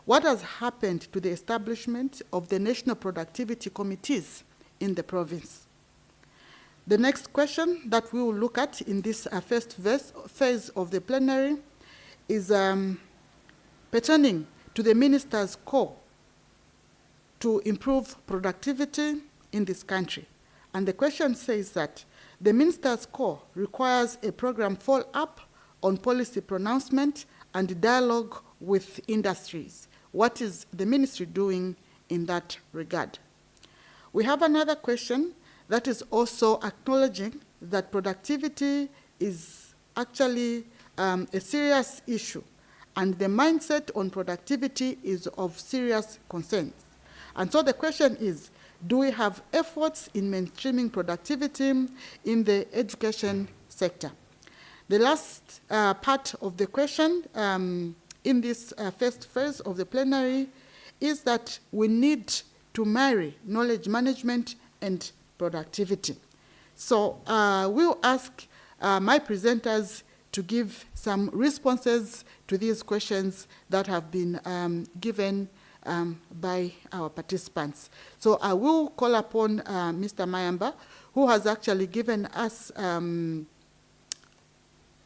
[SPEAKER 1] What has happened to the establishment of the National Productivity Committees in the province? The next question that we will look at in this first phase of the plenary is pertaining to the minister's call to improve productivity in this country. And the question says that the minister's call requires a program follow-up on policy pronouncement and dialogue with industries. What is the ministry doing in that regard? We have another question that is also acknowledging that productivity is actually a serious issue, and the mindset on productivity is of serious concern. And so the question is, do we have efforts in mainstreaming productivity in the education sector? The last part of the question in this first phase of the plenary is that we need to marry knowledge management and productivity. So we'll ask my presenters to give some responses to these questions that have been given by our participants. So I will call upon Mr. Mayamba, who has actually given us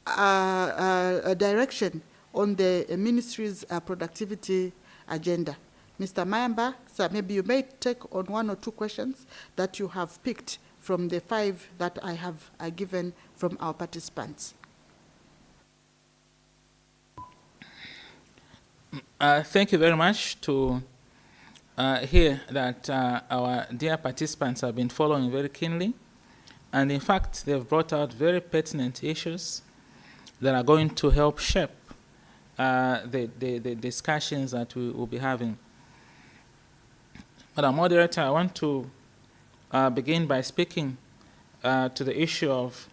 [SPEAKER 1] a direction on the ministry's productivity agenda. Mr. Mayamba, sir, maybe you may take on one or two questions that you have picked from the 5 that I have given from our participants.
[SPEAKER 2] Thank you very much to hear that our dear participants have been following very keenly. And in fact, they've brought out very pertinent issues that are going to help shape the discussions that we will be having. Madam Moderator, I want to begin by speaking to the issue of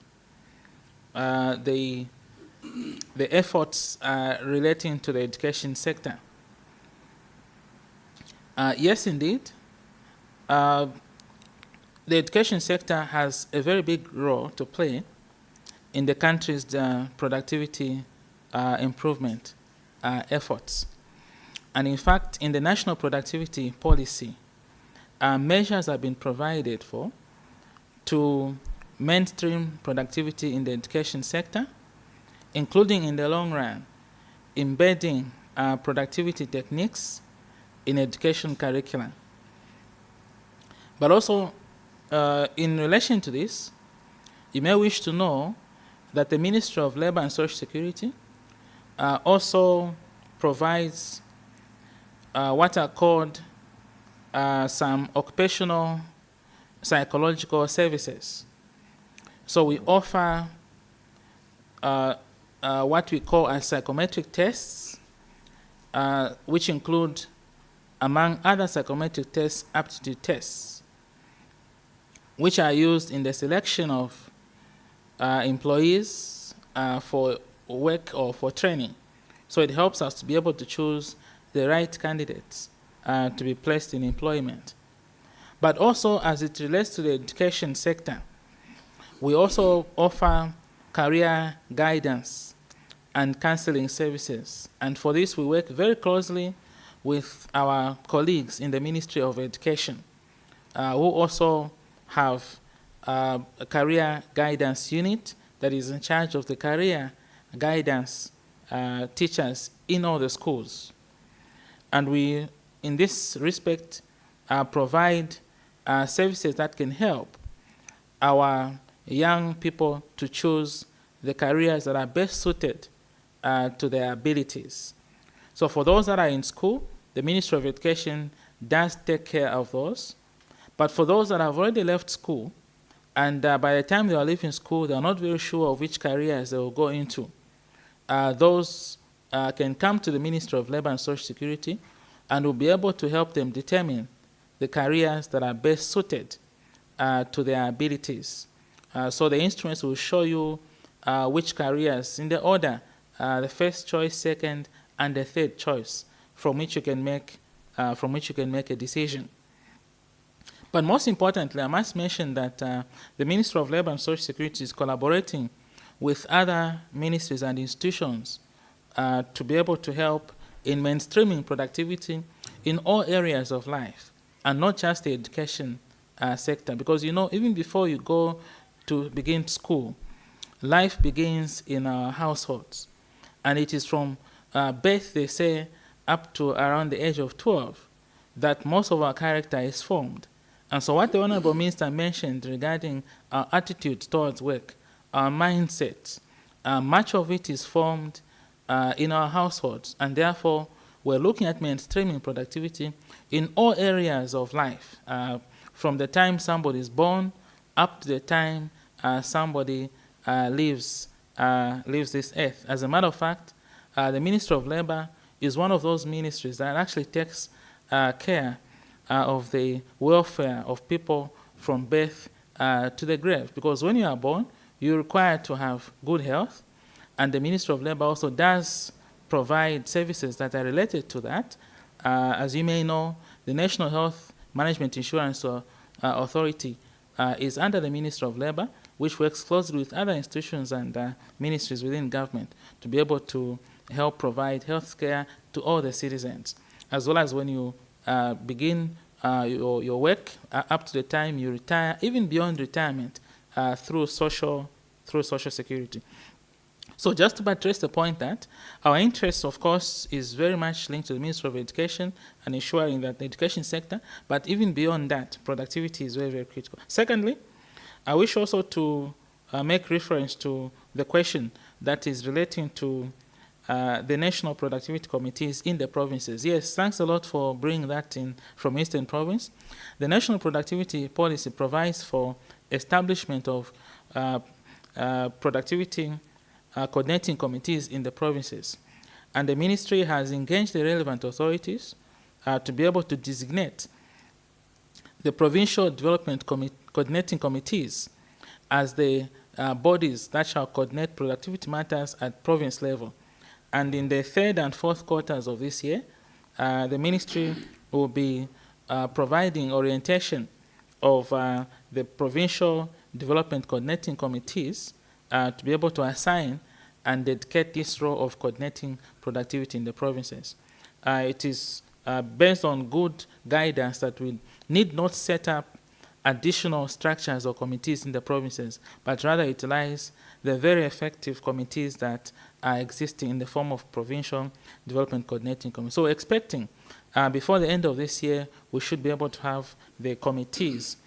[SPEAKER 2] the efforts relating to the education sector. Yes, indeed. The education sector has a very big role to play in the country's productivity improvement efforts. And in fact, in the National Productivity Policy, measures have been provided for to mainstream productivity in the education sector, including in the long run, embedding productivity techniques in education curricula. But also, in relation to this, you may wish to know that the Ministry of Labor and Social Security also provides what are called some occupational psychological services. So we offer what we call as psychometric tests, which include, among other psychometric tests, aptitude tests, which are used in the selection of employees for work or for training. So it helps us to be able to choose the right candidates to be placed in employment. But also, as it relates to the education sector, we also offer career guidance and counseling services. And for this, we work very closely with our colleagues in the Ministry of Education, who also have a career guidance unit that is in charge of the career guidance teachers in all the schools. And we, in this respect, provide services that can help our young people to choose the careers that are best suited to their abilities. So for those that are in school, the Ministry of Education does take care of those. But for those that have already left school, and by the time they are leaving school, they are not very sure of which careers they will go into, those can come to the Ministry of Labor and Social Security, and will be able to help them determine the careers that are best suited to their abilities. So the instruments will show you which careers, in the order, the first choice, second, and the third choice, from which you can make a decision. But most importantly, I must mention that the Ministry of Labor and Social Security is collaborating with other ministries and institutions to be able to help in mainstreaming productivity in all areas of life, and not just the education sector. Because, you know, even before you go to begin school, life begins in our households. And it is from birth, they say, up to around the age of 12 that most of our character is formed. And so what the Honorable Minister mentioned regarding our attitude towards work, our mindset, much of it is formed in our households. And therefore, we're looking at mainstreaming productivity in all areas of life, from the time somebody is born up to the time somebody leaves this earth. As a matter of fact, the Ministry of Labor is one of those ministries that actually takes care of the welfare of people from birth to the grave. Because when you are born, you're required to have good health, and the Ministry of Labor also does provide services that are related to that. As you may know, the National Health Management Insurance Authority is under the Ministry of Labor, which works closely with other institutions and ministries within government to be able to help provide health care to all the citizens, as well as when you begin your work up to the time you retire, even beyond retirement, through social security. So just to buttress the point that our interest, of course, is very much linked to the Ministry of Education and ensuring that the education sector, but even beyond that, productivity is very, very critical. Secondly, I wish also to make reference to the question that is relating to the National Productivity Committees in the provinces. Yes, thanks a lot for bringing that in from Eastern Province. The National Productivity Policy provides for establishment of productivity coordinating committees in the provinces. And the ministry has engaged the relevant authorities to be able to designate the provincial development coordinating committees as the bodies that shall coordinate productivity matters at province level. And in the third and fourth quarters of this year, the ministry will be providing orientation of the provincial development coordinating committees to be able to assign and dedicate this role of coordinating productivity in the provinces. It is based on good guidance that we need not set up additional structures or committees in the provinces, but rather utilize the very effective committees that are existing in the form of provincial development coordinating committees. So expecting before the end of this year, we should be able to have the committees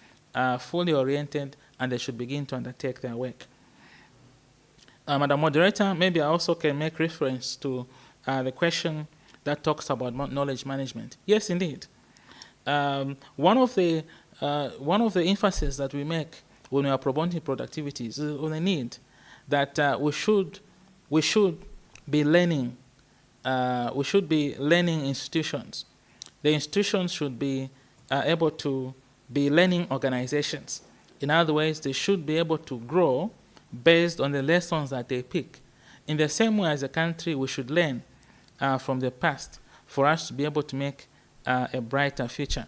[SPEAKER 2] fully oriented, and they should begin to undertake their work. Madam Moderator, maybe I also can make reference to the question that talks about knowledge management. Yes, indeed. One of the emphasis that we make when we are promoting productivity is on the need that we should be learning. We should be learning institutions. The institutions should be able to be learning organizations. In other words, they should be able to grow based on the lessons that they pick. In the same way as a country, we should learn from the past for us to be able to make a brighter future.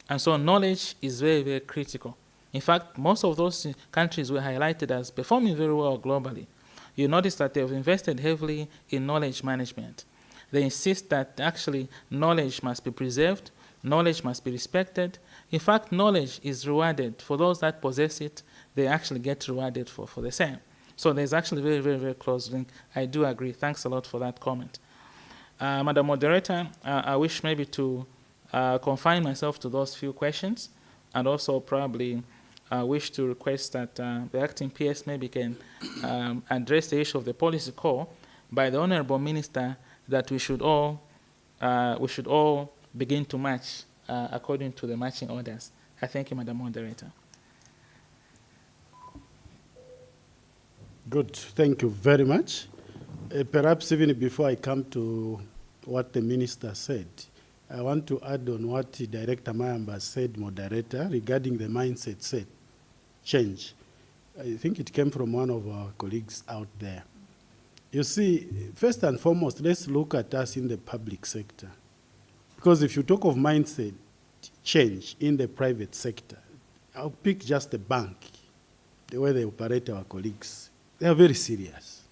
[SPEAKER 2] And so knowledge is very, very critical. In fact, most of those countries were highlighted as performing very well globally. You notice that they've invested heavily in knowledge management. They insist that actually knowledge must be preserved, knowledge must be respected. In fact, knowledge is rewarded. For those that possess it, they actually get rewarded for the same. So there's actually very, very, very close link. I do agree. Thanks a lot for that comment. Madam Moderator, I wish maybe to confine myself to those few questions, and also probably wish to request that the acting PS maybe can address the issue of the policy call by the Honorable Minister that we should all begin to march according to the marching orders. I thank you, Madam Moderator.
[SPEAKER 3] Good, thank you very much. Perhaps even before I come to what the minister said, I want to add on what Director Mayamba said, Moderator, regarding the mindset change. I think it came from one of our colleagues out there. You see, first and foremost, let's look at us in the public sector. Because if you talk of mindset change in the private sector, I'll pick just the bank, the way they operate, our colleagues. They are very serious.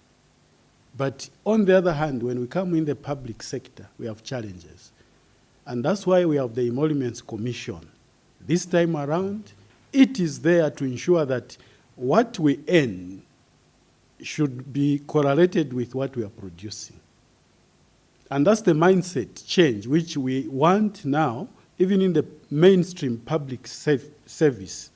[SPEAKER 3] But on the other hand, when we come in the public sector, we have challenges. And that's why we have the Emoluments Commission. This time around, it is there to ensure that what we earn should be correlated with what we are producing. And that's the mindset change which we want now, even in the mainstream public service.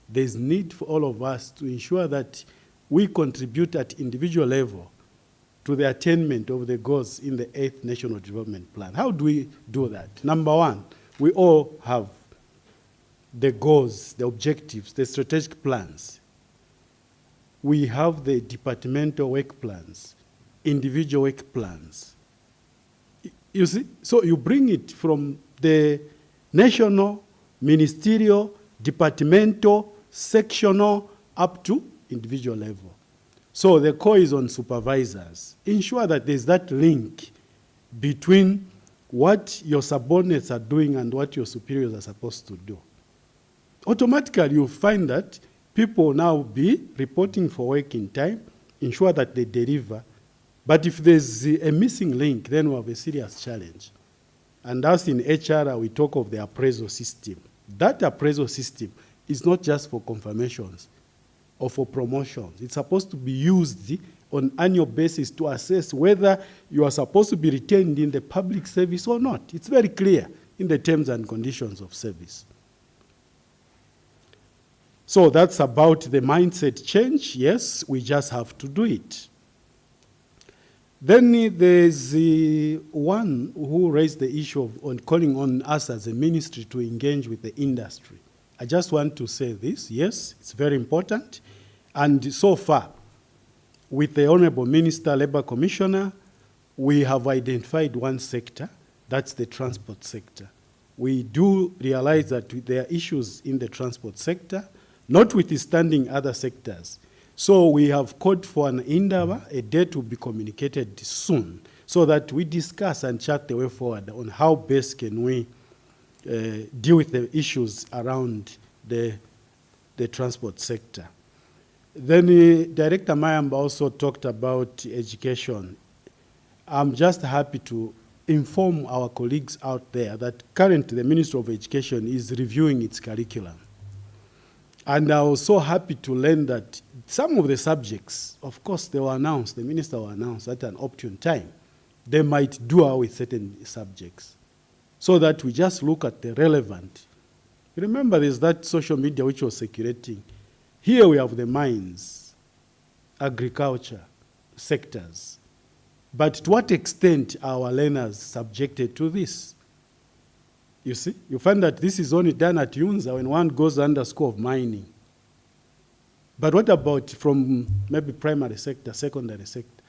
[SPEAKER 3] There's need for all of us to ensure that we contribute at individual level to the attainment of the goals in the 8th National Development Plan. How do we do that? Number one, we all have the goals, the objectives, the strategic plans. We have the departmental work plans, individual work plans. You see, so you bring it from the national, ministerial, departmental, sectional, up to individual level. So the call is on supervisors. Ensure that there's that link between what your subordinates are doing and what your superiors are supposed to do. Automatically, you'll find that people now be reporting for work in time, ensure that they deliver. But if there's a missing link, then we have a serious challenge. And as in HR, we talk of the appraisal system. That appraisal system is not just for confirmations or for promotions. It's supposed to be used on an annual basis to assess whether you are supposed to be retained in the public service or not. It's very clear in the terms and conditions of service. So that's about the mindset change. Yes, we just have to do it. Then there's one who raised the issue on calling on us as a ministry to engage with the industry. I just want to say this. Yes, it's very important. And so far, with the Honorable Minister, Labour Commissioner, we have identified one sector, that's the transport sector. We do realize that there are issues in the transport sector, notwithstanding other sectors. So we have called for an endeavor, a date will be communicated soon, so that we discuss and chart the way forward on how best can we deal with the issues around the transport sector. Then Director Mayamba also talked about education. I'm just happy to inform our colleagues out there that currently the Ministry of Education is reviewing its curriculum. And I was so happy to learn that some of the subjects, of course, they were announced, the minister will announce at an opportune time. They might do away with certain subjects so that we just look at the relevant. Remember, there's that social media which was circulating. Here we have the mines, agriculture, sectors. But to what extent are our learners subjected to this? You see, you find that this is only done at UNZA when one goes under school of mining. But what about from maybe primary sector, secondary sector?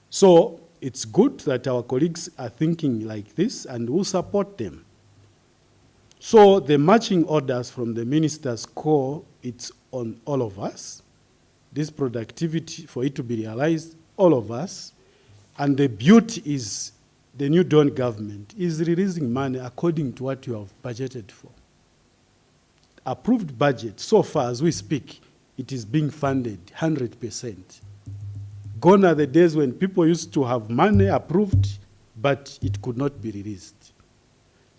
[SPEAKER 3] So it's good that our colleagues are thinking like this and we'll support them. So the marching orders from the minister's core, it's on all of us. This productivity, for it to be realized, all of us. And the beauty is the new Dawn government is releasing money according to what you have budgeted for. approved budget, so far as we speak, it is being funded 100%. Gone are the days when people used to have money approved, but it could not be released.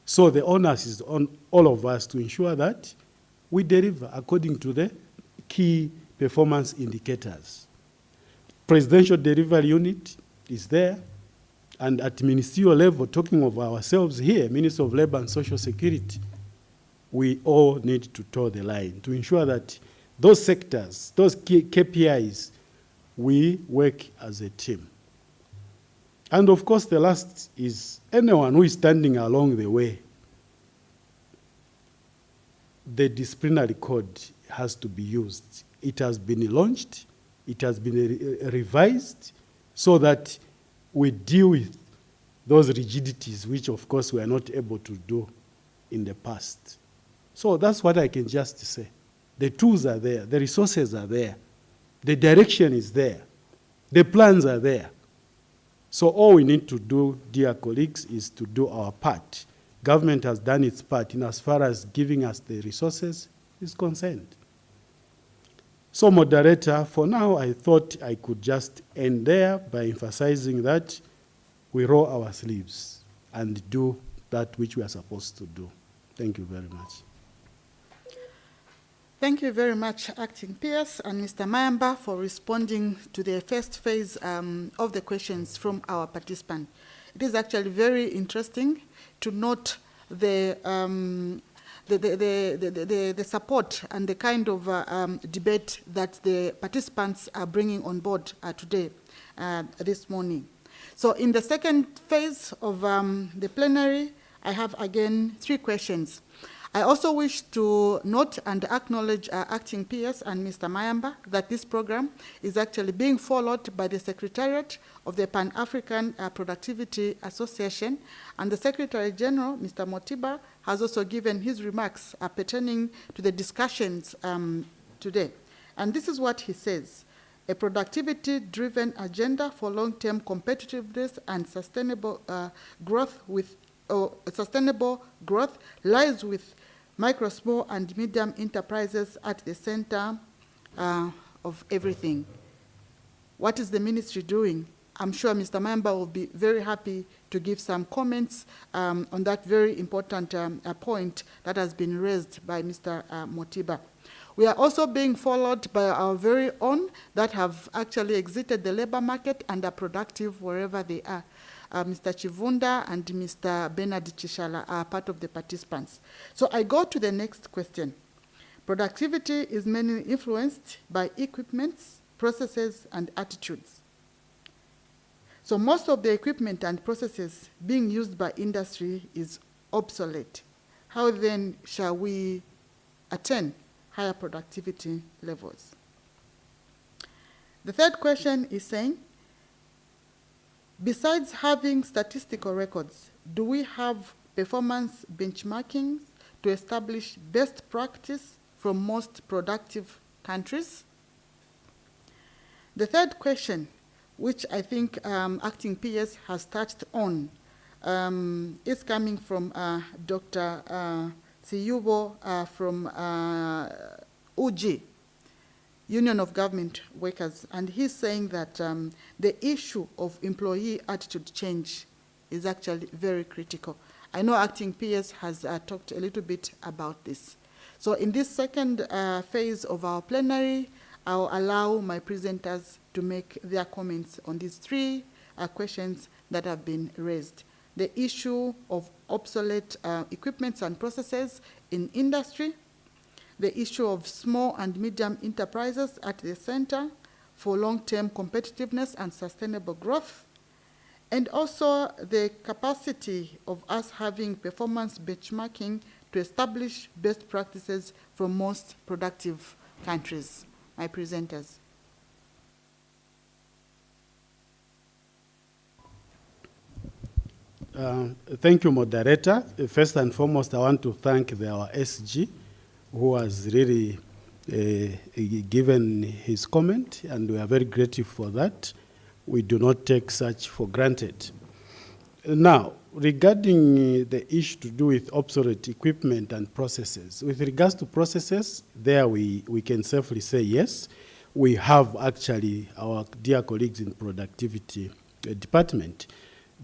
[SPEAKER 3] So the onus is on all of us to ensure that we deliver according to the key performance indicators. Presidential Delivery Unit is there, and at ministerial level, talking of ourselves here, Minister of Labor and Social Security, we all need to toe the line to ensure that those sectors, those KPIs, we work as a team. And of course, the last is anyone who is standing along the way. The disciplinary code has to be used. It has been launched, it has been revised, so that we deal with those rigidities, which of course we are not able to do in the past. So that's what I can just say. The tools are there, the resources are there, the direction is there, the plans are there. So all we need to do, dear colleagues, is to do our part. Government has done its part in as far as giving us the resources is concerned. So, moderator, for now, I thought I could just end there by emphasizing that we roll our sleeves and do that which we are supposed to do. Thank you very much.
[SPEAKER 1] Thank you very much, Acting PS and Mr. Mayamba, for responding to the first phase of the questions from our participant. It is actually very interesting to note the support and the kind of debate that the participants are bringing on board today, this morning. So in the second phase of the plenary, I have again 3 questions. I also wish to note and acknowledge Acting PS and Mr. Mayamba that this program is actually being followed by the Secretariat of the Pan-African Productivity Association, and the Secretary General, Mr. Motiba, has also given his remarks pertaining to the discussions today. And this is what he says: a productivity-driven agenda for long-term competitiveness and sustainable growth lies with micro, small, and medium enterprises at the center of everything. What is the ministry doing? I'm sure Mr. Mayamba will be very happy to give some comments on that very important point that has been raised by Mr. Motiba. We are also being followed by our very own that have actually exited the labor market and are productive wherever they are. Mr. Chivunda and Mr. Bernard Chishala are part of the participants. So I go to the next question. Productivity is mainly influenced by equipments, processes, and attitudes. So most of the equipment and processes being used by industry is obsolete. How then shall we attain higher productivity levels? The third question is saying, besides having statistical records, do we have performance benchmarking to establish best practice from most productive countries? The third question, which I think Acting PS has touched on, is coming from Dr. Siyubo from UG, Union of Government Workers, and he's saying that the issue of employee attitude change is actually very critical. I know Acting PS has talked a little bit about this. So in this second phase of our plenary, I'll allow my presenters to make their comments on these 3 questions that have been raised. The issue of obsolete equipments and processes in industry, the issue of small and medium enterprises at the center for long-term competitiveness and sustainable growth, and also the capacity of us having performance benchmarking to establish best practices from most productive countries. My presenters.
[SPEAKER 3] Thank you, moderator. First and foremost, I want to thank our SG, who has really given his comment, and we are very grateful for that. We do not take such for granted. Now, regarding the issue to do with obsolete equipment and processes, with regards to processes, there we can safely say yes. We have actually our dear colleagues in productivity department.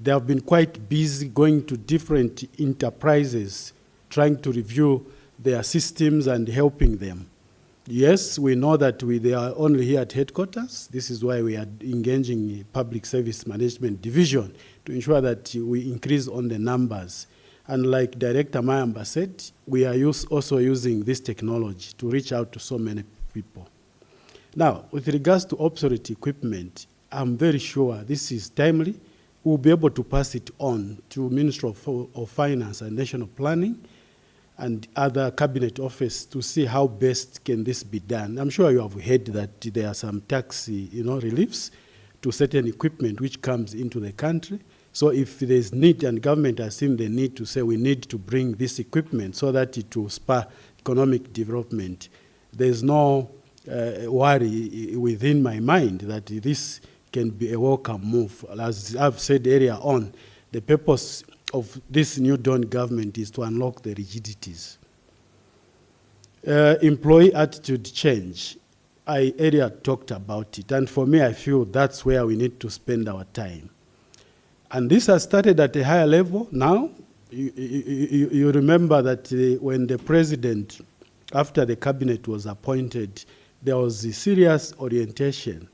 [SPEAKER 3] They have been quite busy going to different enterprises, trying to review their systems and helping them. Yes, we know that they are only here at headquarters. This is why we are engaging Public Service Management Division to ensure that we increase on the numbers. And like Director Mayamba said, we are also using this technology to reach out to so many people. Now, with regards to obsolete equipment, I'm very sure this is timely. We'll be able to pass it on to Ministry of Finance and National Planning and other cabinet office to see how best can this be done. I'm sure you have heard that there are some tax reliefs to certain equipment which comes into the country. So if there's need, and government has seen the need to say we need to bring this equipment so that it will spur economic development, there's no worry within my mind that this can be a welcome move. As I've said earlier on, the purpose of this new dawn government is to unlock the rigidities. Employee attitude change. I earlier talked about it, and for me, I feel that's where we need to spend our time. And this has started at a higher level now. You remember that when the president, after the cabinet was appointed, there was a serious orientation.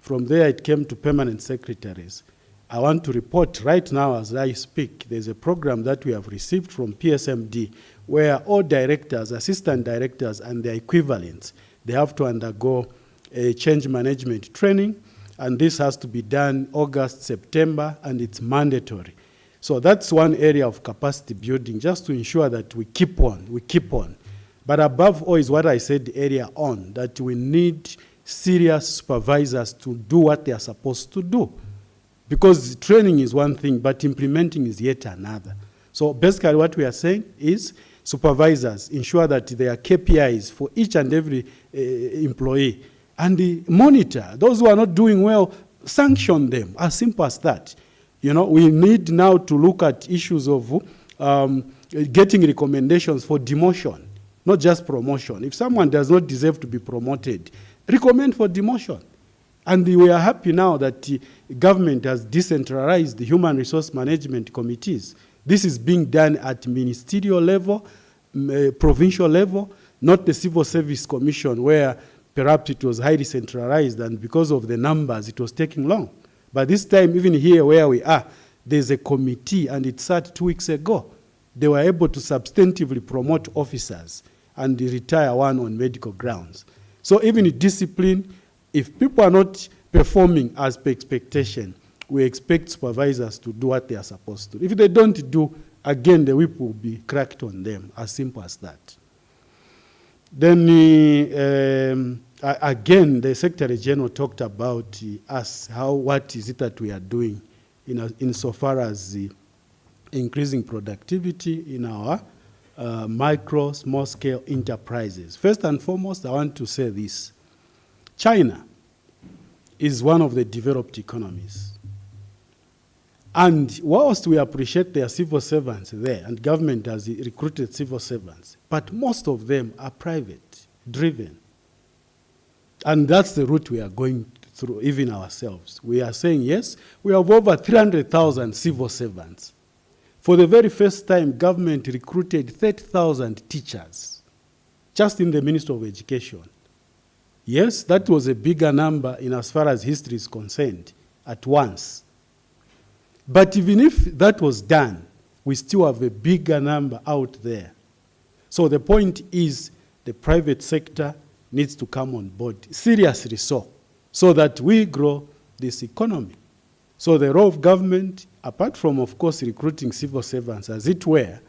[SPEAKER 3] From there, it came to permanent secretaries. I want to report right now as I speak, there's a program that we have received from PSMD where all directors, assistant directors, and their equivalents, they have to undergo a change management training, and this has to be done August, September, and it's mandatory. So that's one area of capacity building, just to ensure that we keep on. But above all is what I said earlier on, that we need serious supervisors to do what they are supposed to do. Because training is one thing, but implementing is yet another. So basically what we are saying is supervisors ensure that there are KPIs for each and every employee, and monitor those who are not doing well, sanction them, as simple as that. You know, we need now to look at issues of getting recommendations for demotion, not just promotion. If someone does not deserve to be promoted, recommend for demotion. And we are happy now that the government has decentralized the human resource management committees. This is being done at ministerial level, provincial level, not the Civil Service Commission, where perhaps it was highly centralized, and because of the numbers, it was taking long. But this time, even here where we are, there's a committee, and it sat 2 weeks ago. They were able to substantively promote officers and retire one on medical grounds. So even in discipline, if people are not performing as per expectation, we expect supervisors to do what they are supposed to. If they don't do, again, the whip will be cracked on them, as simple as that. Then, again, the Secretary General talked about us, what is it that we are doing insofar as increasing productivity in our micro, small-scale enterprises. First and foremost, I want to say this. China is one of the developed economies. And whilst we appreciate their civil servants there, and government has recruited civil servants, but most of them are private, driven. And that's the route we are going through, even ourselves. We are saying, yes, we have over 300,000 civil servants. For the very first time, government recruited 30,000 teachers, just in the Ministry of Education. Yes, that was a bigger number in as far as history is concerned at once. But even if that was done, we still have a bigger number out there. So the point is the private sector needs to come on board, seriously so that we grow this economy. So the role of government, apart from, of course, recruiting civil servants, as it were,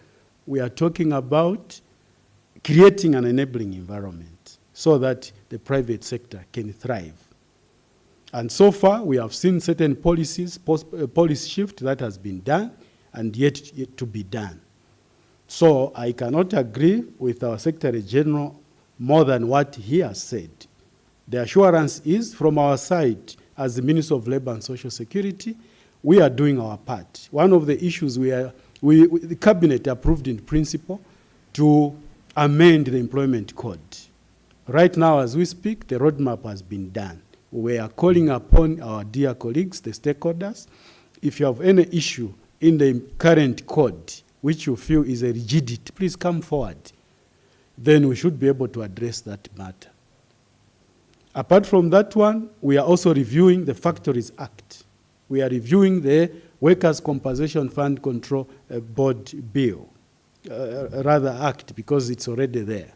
[SPEAKER 3] we are talking about creating an enabling environment so that the private sector can thrive. And so far, we have seen certain policies, policy shift that has been done and yet to be done. So I cannot agree with our Secretary General more than what he has said. The assurance is from our side as the Minister of Labour and Social Security, we are doing our part. One of the issues the cabinet approved in principle to amend the employment code. Right now, as we speak, the roadmap has been done. We are calling upon our dear colleagues, the stakeholders, if you have any issue in the current code which you feel is a rigidity, please come forward. Then we should be able to address that matter. Apart from that one, we are also reviewing the Factories Act. We are reviewing the Workers' Compensation Fund Control Board Bill, rather Act, because it's already there.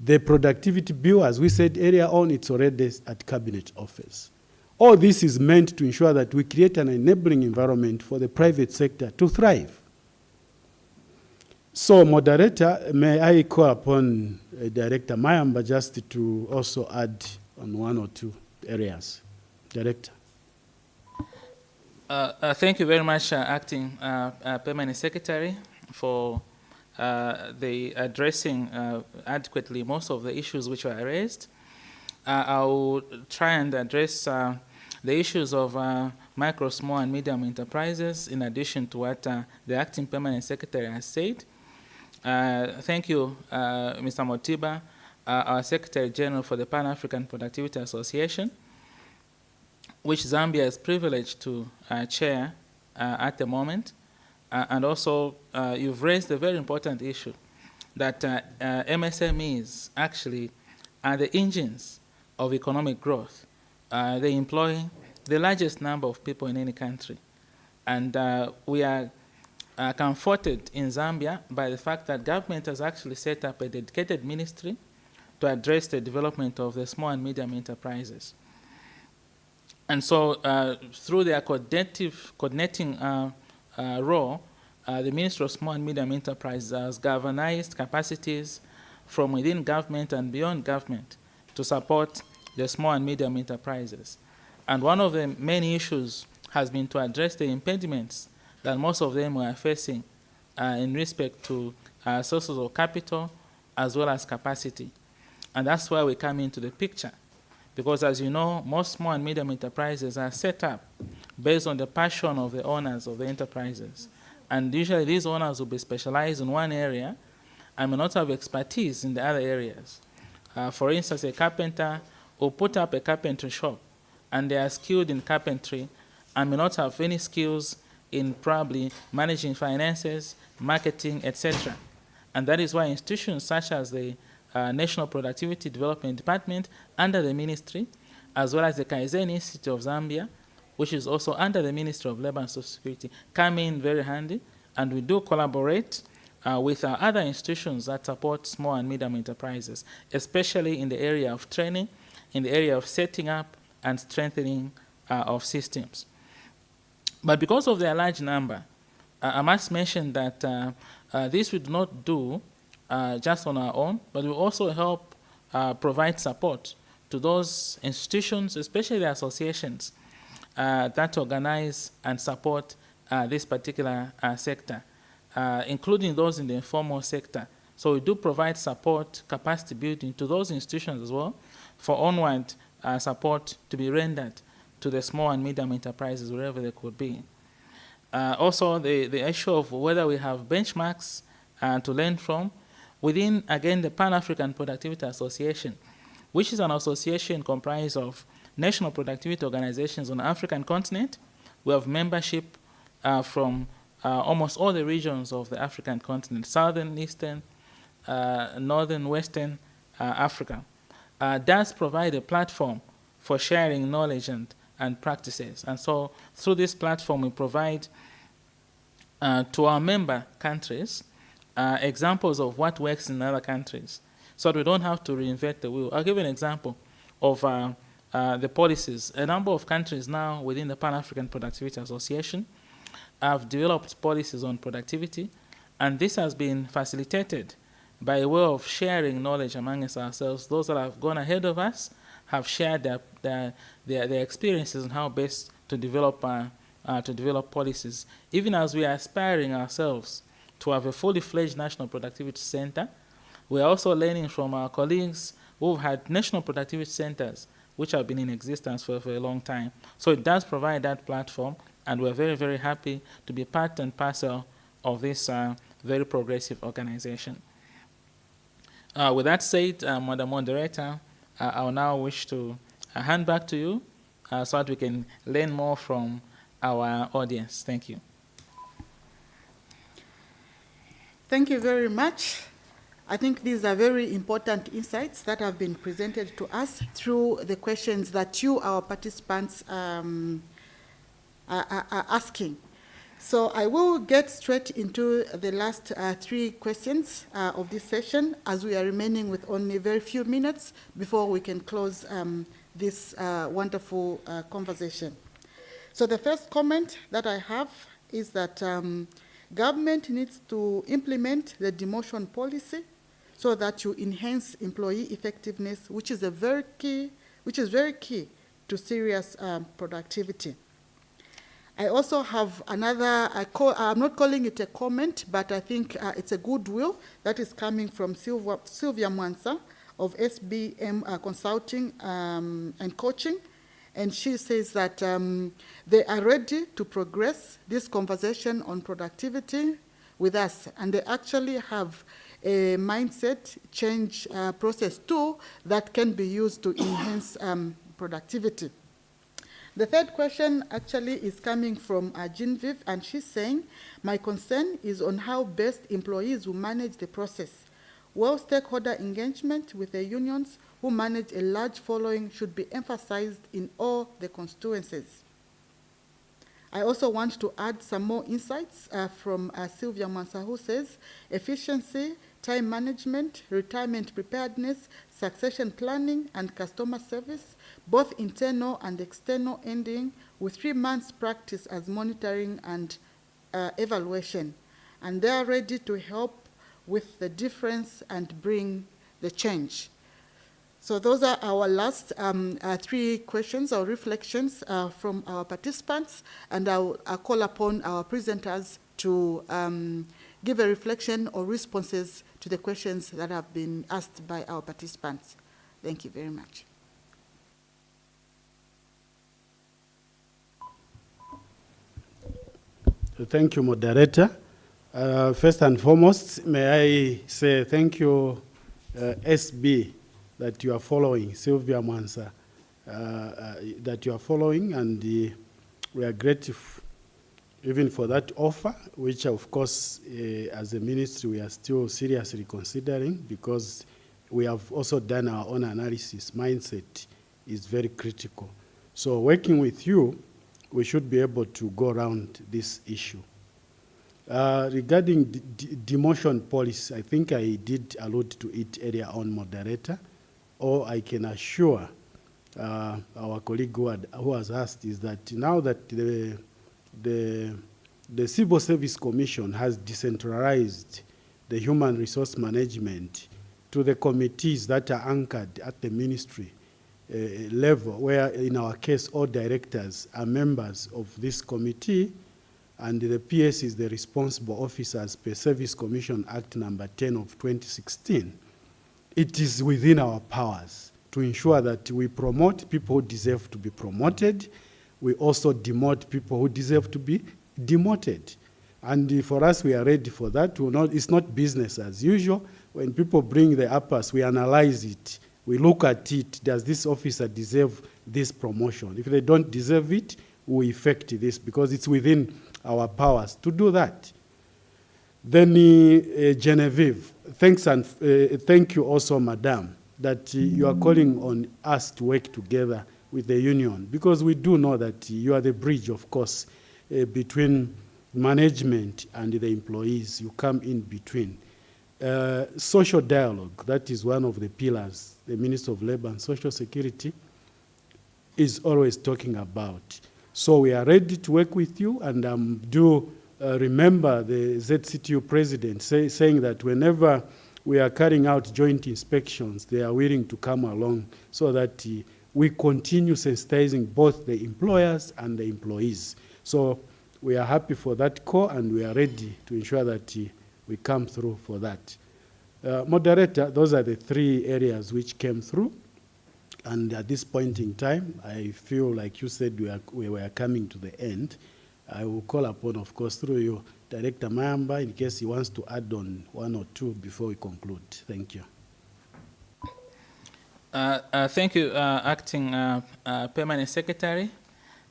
[SPEAKER 3] The Productivity Bill, as we said earlier on, it's already at Cabinet Office. All this is meant to ensure that we create an enabling environment for the private sector to thrive. So, moderator, may I call upon Director Mayamba just to also add on one or two areas. Director.
[SPEAKER 2] Thank you very much, Acting Permanent Secretary, for the addressing adequately most of the issues which were raised. I will try and address the issues of micro, small, and medium enterprises, in addition to what the Acting Permanent Secretary has said. Thank you, Mr. Motiba, our Secretary General for the Pan-African Productivity Association, which Zambia is privileged to chair at the moment. And also, you've raised a very important issue that MSMEs actually are the engines of economic growth. They employ the largest number of people in any country. And we are comforted in Zambia by the fact that government has actually set up a dedicated ministry to address the development of the small and medium enterprises. And so through their coordinating role, the Ministry of Small and Medium Enterprises has galvanized capacities from within government and beyond government to support the small and medium enterprises. And one of the main issues has been to address the impediments that most of them were facing in respect to sources of capital as well as capacity. And that's why we come into the picture. Because as you know, most small and medium enterprises are set up based on the passion of the owners of the enterprises. And usually these owners will be specialized in one area and may not have expertise in the other areas. For instance, a carpenter will put up a carpentry shop and they are skilled in carpentry and may not have any skills in probably managing finances, marketing, etc. And that is why institutions such as the National Productivity Development Department under the ministry, as well as the Kaizen Institute of Zambia, which is also under the Ministry of Labor and Social Security, come in very handy. And we do collaborate with our other institutions that support small and medium enterprises, especially in the area of training, in the area of setting up and strengthening of systems. But because of their large number, I must mention that this we do not do just on our own, but we also help provide support to those institutions, especially the associations that organize and support this particular sector, including those in the informal sector. So we do provide support, capacity building to those institutions as well for onward support to be rendered to the small and medium enterprises wherever they could be. Also, the issue of whether we have benchmarks to learn from within, again, the Pan-African Productivity Association, which is an association comprised of national productivity organizations on the African continent. We have membership from almost all the regions of the African continent, southern, eastern, northern, western Africa. Does provide a platform for sharing knowledge and practices. And so through this platform, we provide to our member countries examples of what works in other countries so that we don't have to reinvent the wheel. I'll give you an example of the policies. A number of countries now within the Pan-African Productivity Association have developed policies on productivity, and this has been facilitated by way of sharing knowledge amongst ourselves. Those that have gone ahead of us have shared their experiences on how best to develop policies. Even as we are aspiring ourselves to have a fully fledged National Productivity Center, we are also learning from our colleagues who've had National Productivity Centers which have been in existence for a long time. So it does provide that platform and we're very, very happy to be part and parcel of this very progressive organization. With that said, Madam Moderator, I'll now wish to hand back to you so that we can learn more from our audience. Thank you.
[SPEAKER 1] Thank you very much. I think these are very important insights that have been presented to us through the questions that you, our participants, are asking. So I will get straight into the last 3 questions of this session, as we are remaining with only very few minutes before we can close this wonderful conversation. So the first comment that I have is that government needs to implement the demotion policy so that you enhance employee effectiveness, which is very key to serious productivity. I also have another, I'm not calling it a comment, but I think it's a goodwill that is coming from Sylvia Mwansa of SBM Consulting and Coaching. And she says that they are ready to progress this conversation on productivity with us. And they actually have a mindset change process tool that can be used to enhance productivity. The third question actually is coming from Genevieve, and she's saying, my concern is on how best employees will manage the process. Well, stakeholder engagement with the unions who manage a large following should be emphasized in all the constituencies. I also want to add some more insights from Sylvia Mansa, who says, efficiency, time management, retirement preparedness, succession planning, and customer service, both internal and external, ending with 3 months practice as monitoring and evaluation. And they are ready to help with the difference and bring the change. So those are our last 3 questions or reflections from our participants, and I'll call upon our presenters to give a reflection or responses to the questions that have been asked by our participants. Thank you very much.
[SPEAKER 3] Thank you, Moderator. First and foremost, may I say thank you, SB, that you are following, Sylvia Mwansa, that you are following, and we are grateful even for that offer, which of course, as a ministry, we are still seriously considering, because we have also done our own analysis. Mindset is very critical. So working with you, we should be able to go around this issue. Regarding demotion policy, I think I did allude to it earlier on, Moderator, or I can assure our colleague who has asked is that now that the Civil Service Commission has decentralized the human resource management to the committees that are anchored at the ministry level, where in our case all directors are members of this committee, and the PS is the responsible officers per Service Commission Act number 10 of 2016. It is within our powers to ensure that we promote people who deserve to be promoted. We also demote people who deserve to be demoted. And for us, we are ready for that. It's not business as usual. When people bring the uppers, we analyze it. We look at it. Does this officer deserve this promotion? If they don't deserve it, we effect this, because it's within our powers to do that. Then Genevieve, thanks, and thank you also, Madam, that you are calling on us to work together with the union, because we do know that you are the bridge, of course, between management and the employees. You come in between. Social dialogue, that is one of the pillars the Minister of Labor and Social Security is always talking about. So we are ready to work with you, and do remember the ZCTU president saying that whenever we are carrying out joint inspections, they are willing to come along so that we continue sensitizing both the employers and the employees. So we are happy for that call, and we are ready to ensure that we come through for that. Moderator, those are the 3 areas which came through. And at this point in time, I feel like you said we were coming to the end. I will call upon, of course, through you, Director Mayamba, in case he wants to add on one or two before we conclude. Thank you.
[SPEAKER 2] Thank you, Acting Permanent Secretary.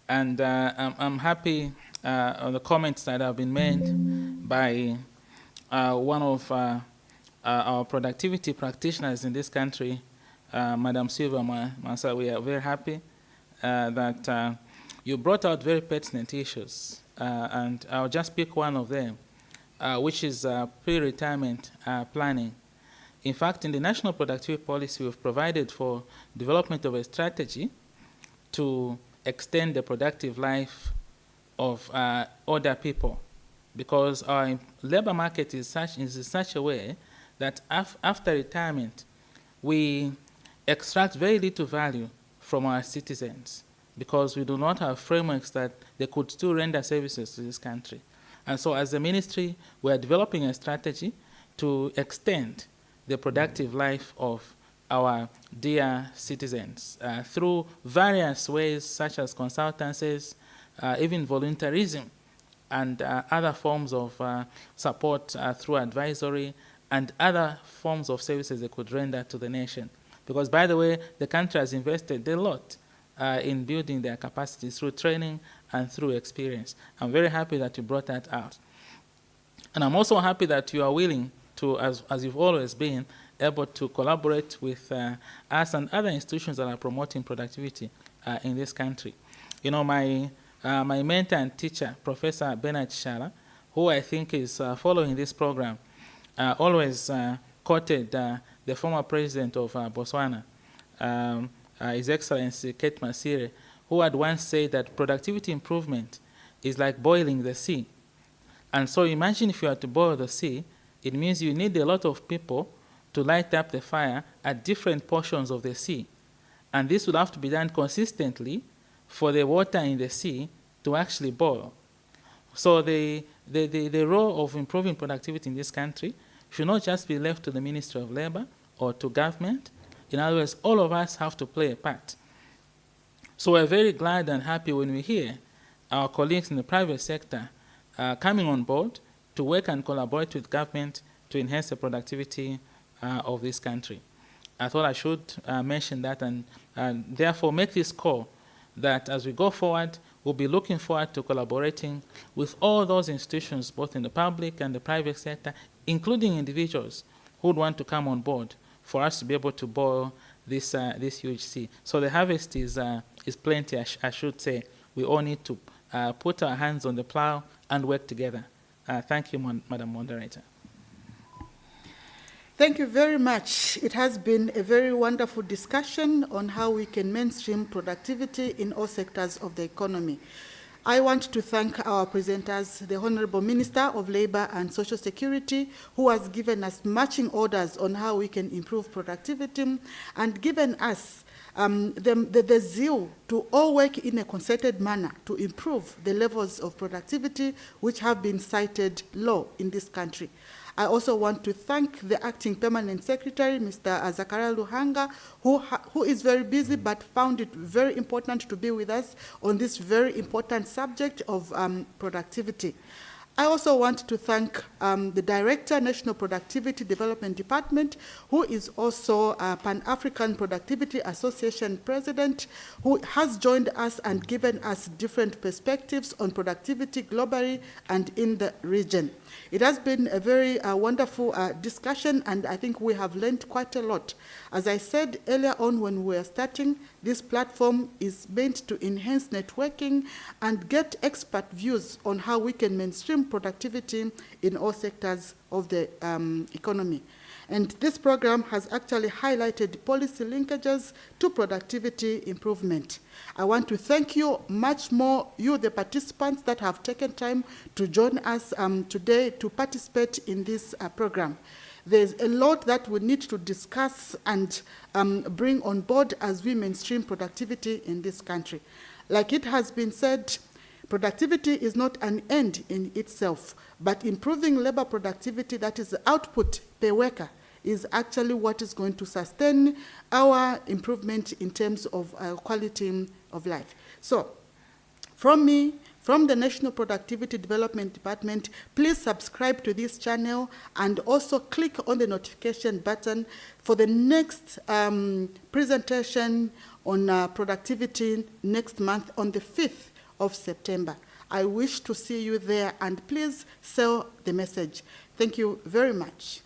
[SPEAKER 2] And I'm happy on the comments that have been made by one of our productivity practitioners in this country, Madam Silva Mansa. We are very happy that you brought out very pertinent issues. And I'll just pick one of them, which is pre-retirement planning. In fact, in the National Productivity Policy, we've provided for development of a strategy to extend the productive life of older people, because our labor market is in such a way that after retirement, we extract very little value from our citizens because we do not have frameworks that they could still render services to this country. And so as a ministry, we are developing a strategy to extend the productive life of our dear citizens through various ways such as consultancies, even voluntarism, and other forms of support through advisory and other forms of services they could render to the nation. Because, by the way, the country has invested a lot in building their capacity through training and through experience. I'm very happy that you brought that out. And I'm also happy that you are willing to, as you've always been, able to collaborate with us and other institutions that are promoting productivity in this country. You know, my mentor and teacher, Professor Bernard Shala, who I think is following this program, always quoted the former president of Botswana, His Excellency Kate Masire, who had once said that productivity improvement is like boiling the sea. And so imagine if you are to boil the sea, it means you need a lot of people to light up the fire at different portions of the sea. And this would have to be done consistently for the water in the sea to actually boil. So the role of improving productivity in this country should not just be left to the Ministry of Labor or to government. In other words, all of us have to play a part. So we're very glad and happy when we hear our colleagues in the private sector coming on board to work and collaborate with government to enhance the productivity of this country. I thought I should mention that and therefore make this call that as we go forward, we'll be looking forward to collaborating with all those institutions, both in the public and the private sector, including individuals who would want to come on board for us to be able to boil this huge sea. So the harvest is plenty, I should say. We all need to put our hands on the plow and work together. Thank you, Madam Moderator.
[SPEAKER 1] Thank you very much. It has been a very wonderful discussion on how we can mainstream productivity in all sectors of the economy. I want to thank our presenters, the Honorable Minister of Labor and Social Security, who has given us marching orders on how we can improve productivity and given us the zeal to all work in a concerted manner to improve the levels of productivity which have been cited low in this country. I also want to thank the Acting Permanent Secretary, Mr. Zakaria Luhanga, who is very busy but found it very important to be with us on this very important subject of productivity. I also want to thank the Director, National Productivity Development Department, who is also a Pan-African Productivity Association President, who has joined us and given us different perspectives on productivity globally and in the region. It has been a very wonderful discussion, and I think we have learned quite a lot. As I said earlier on when we were starting, this platform is meant to enhance networking and get expert views on how we can mainstream productivity in all sectors of the economy. And this program has actually highlighted policy linkages to productivity improvement. I want to thank you much more, you the participants that have taken time to join us today to participate in this program. There's a lot that we need to discuss and bring on board as we mainstream productivity in this country. Like it has been said, productivity is not an end in itself, but improving labor productivity, that is the output per worker, is actually what is going to sustain our improvement in terms of quality of life. So, from me, from the National Productivity Development Department, please subscribe to this channel and also click on the notification button for the next presentation on productivity next month on the 5th of September. I wish to see you there, and please sell the message. Thank you very much.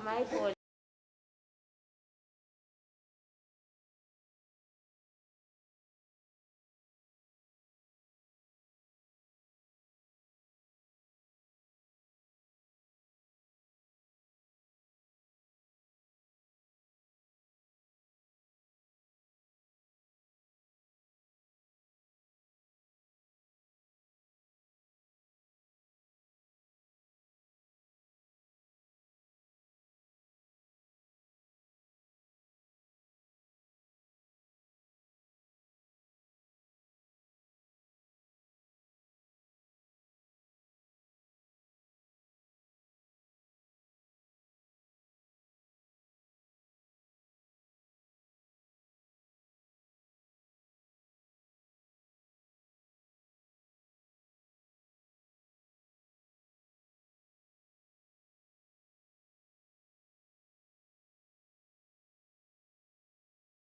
[SPEAKER 5] My phone.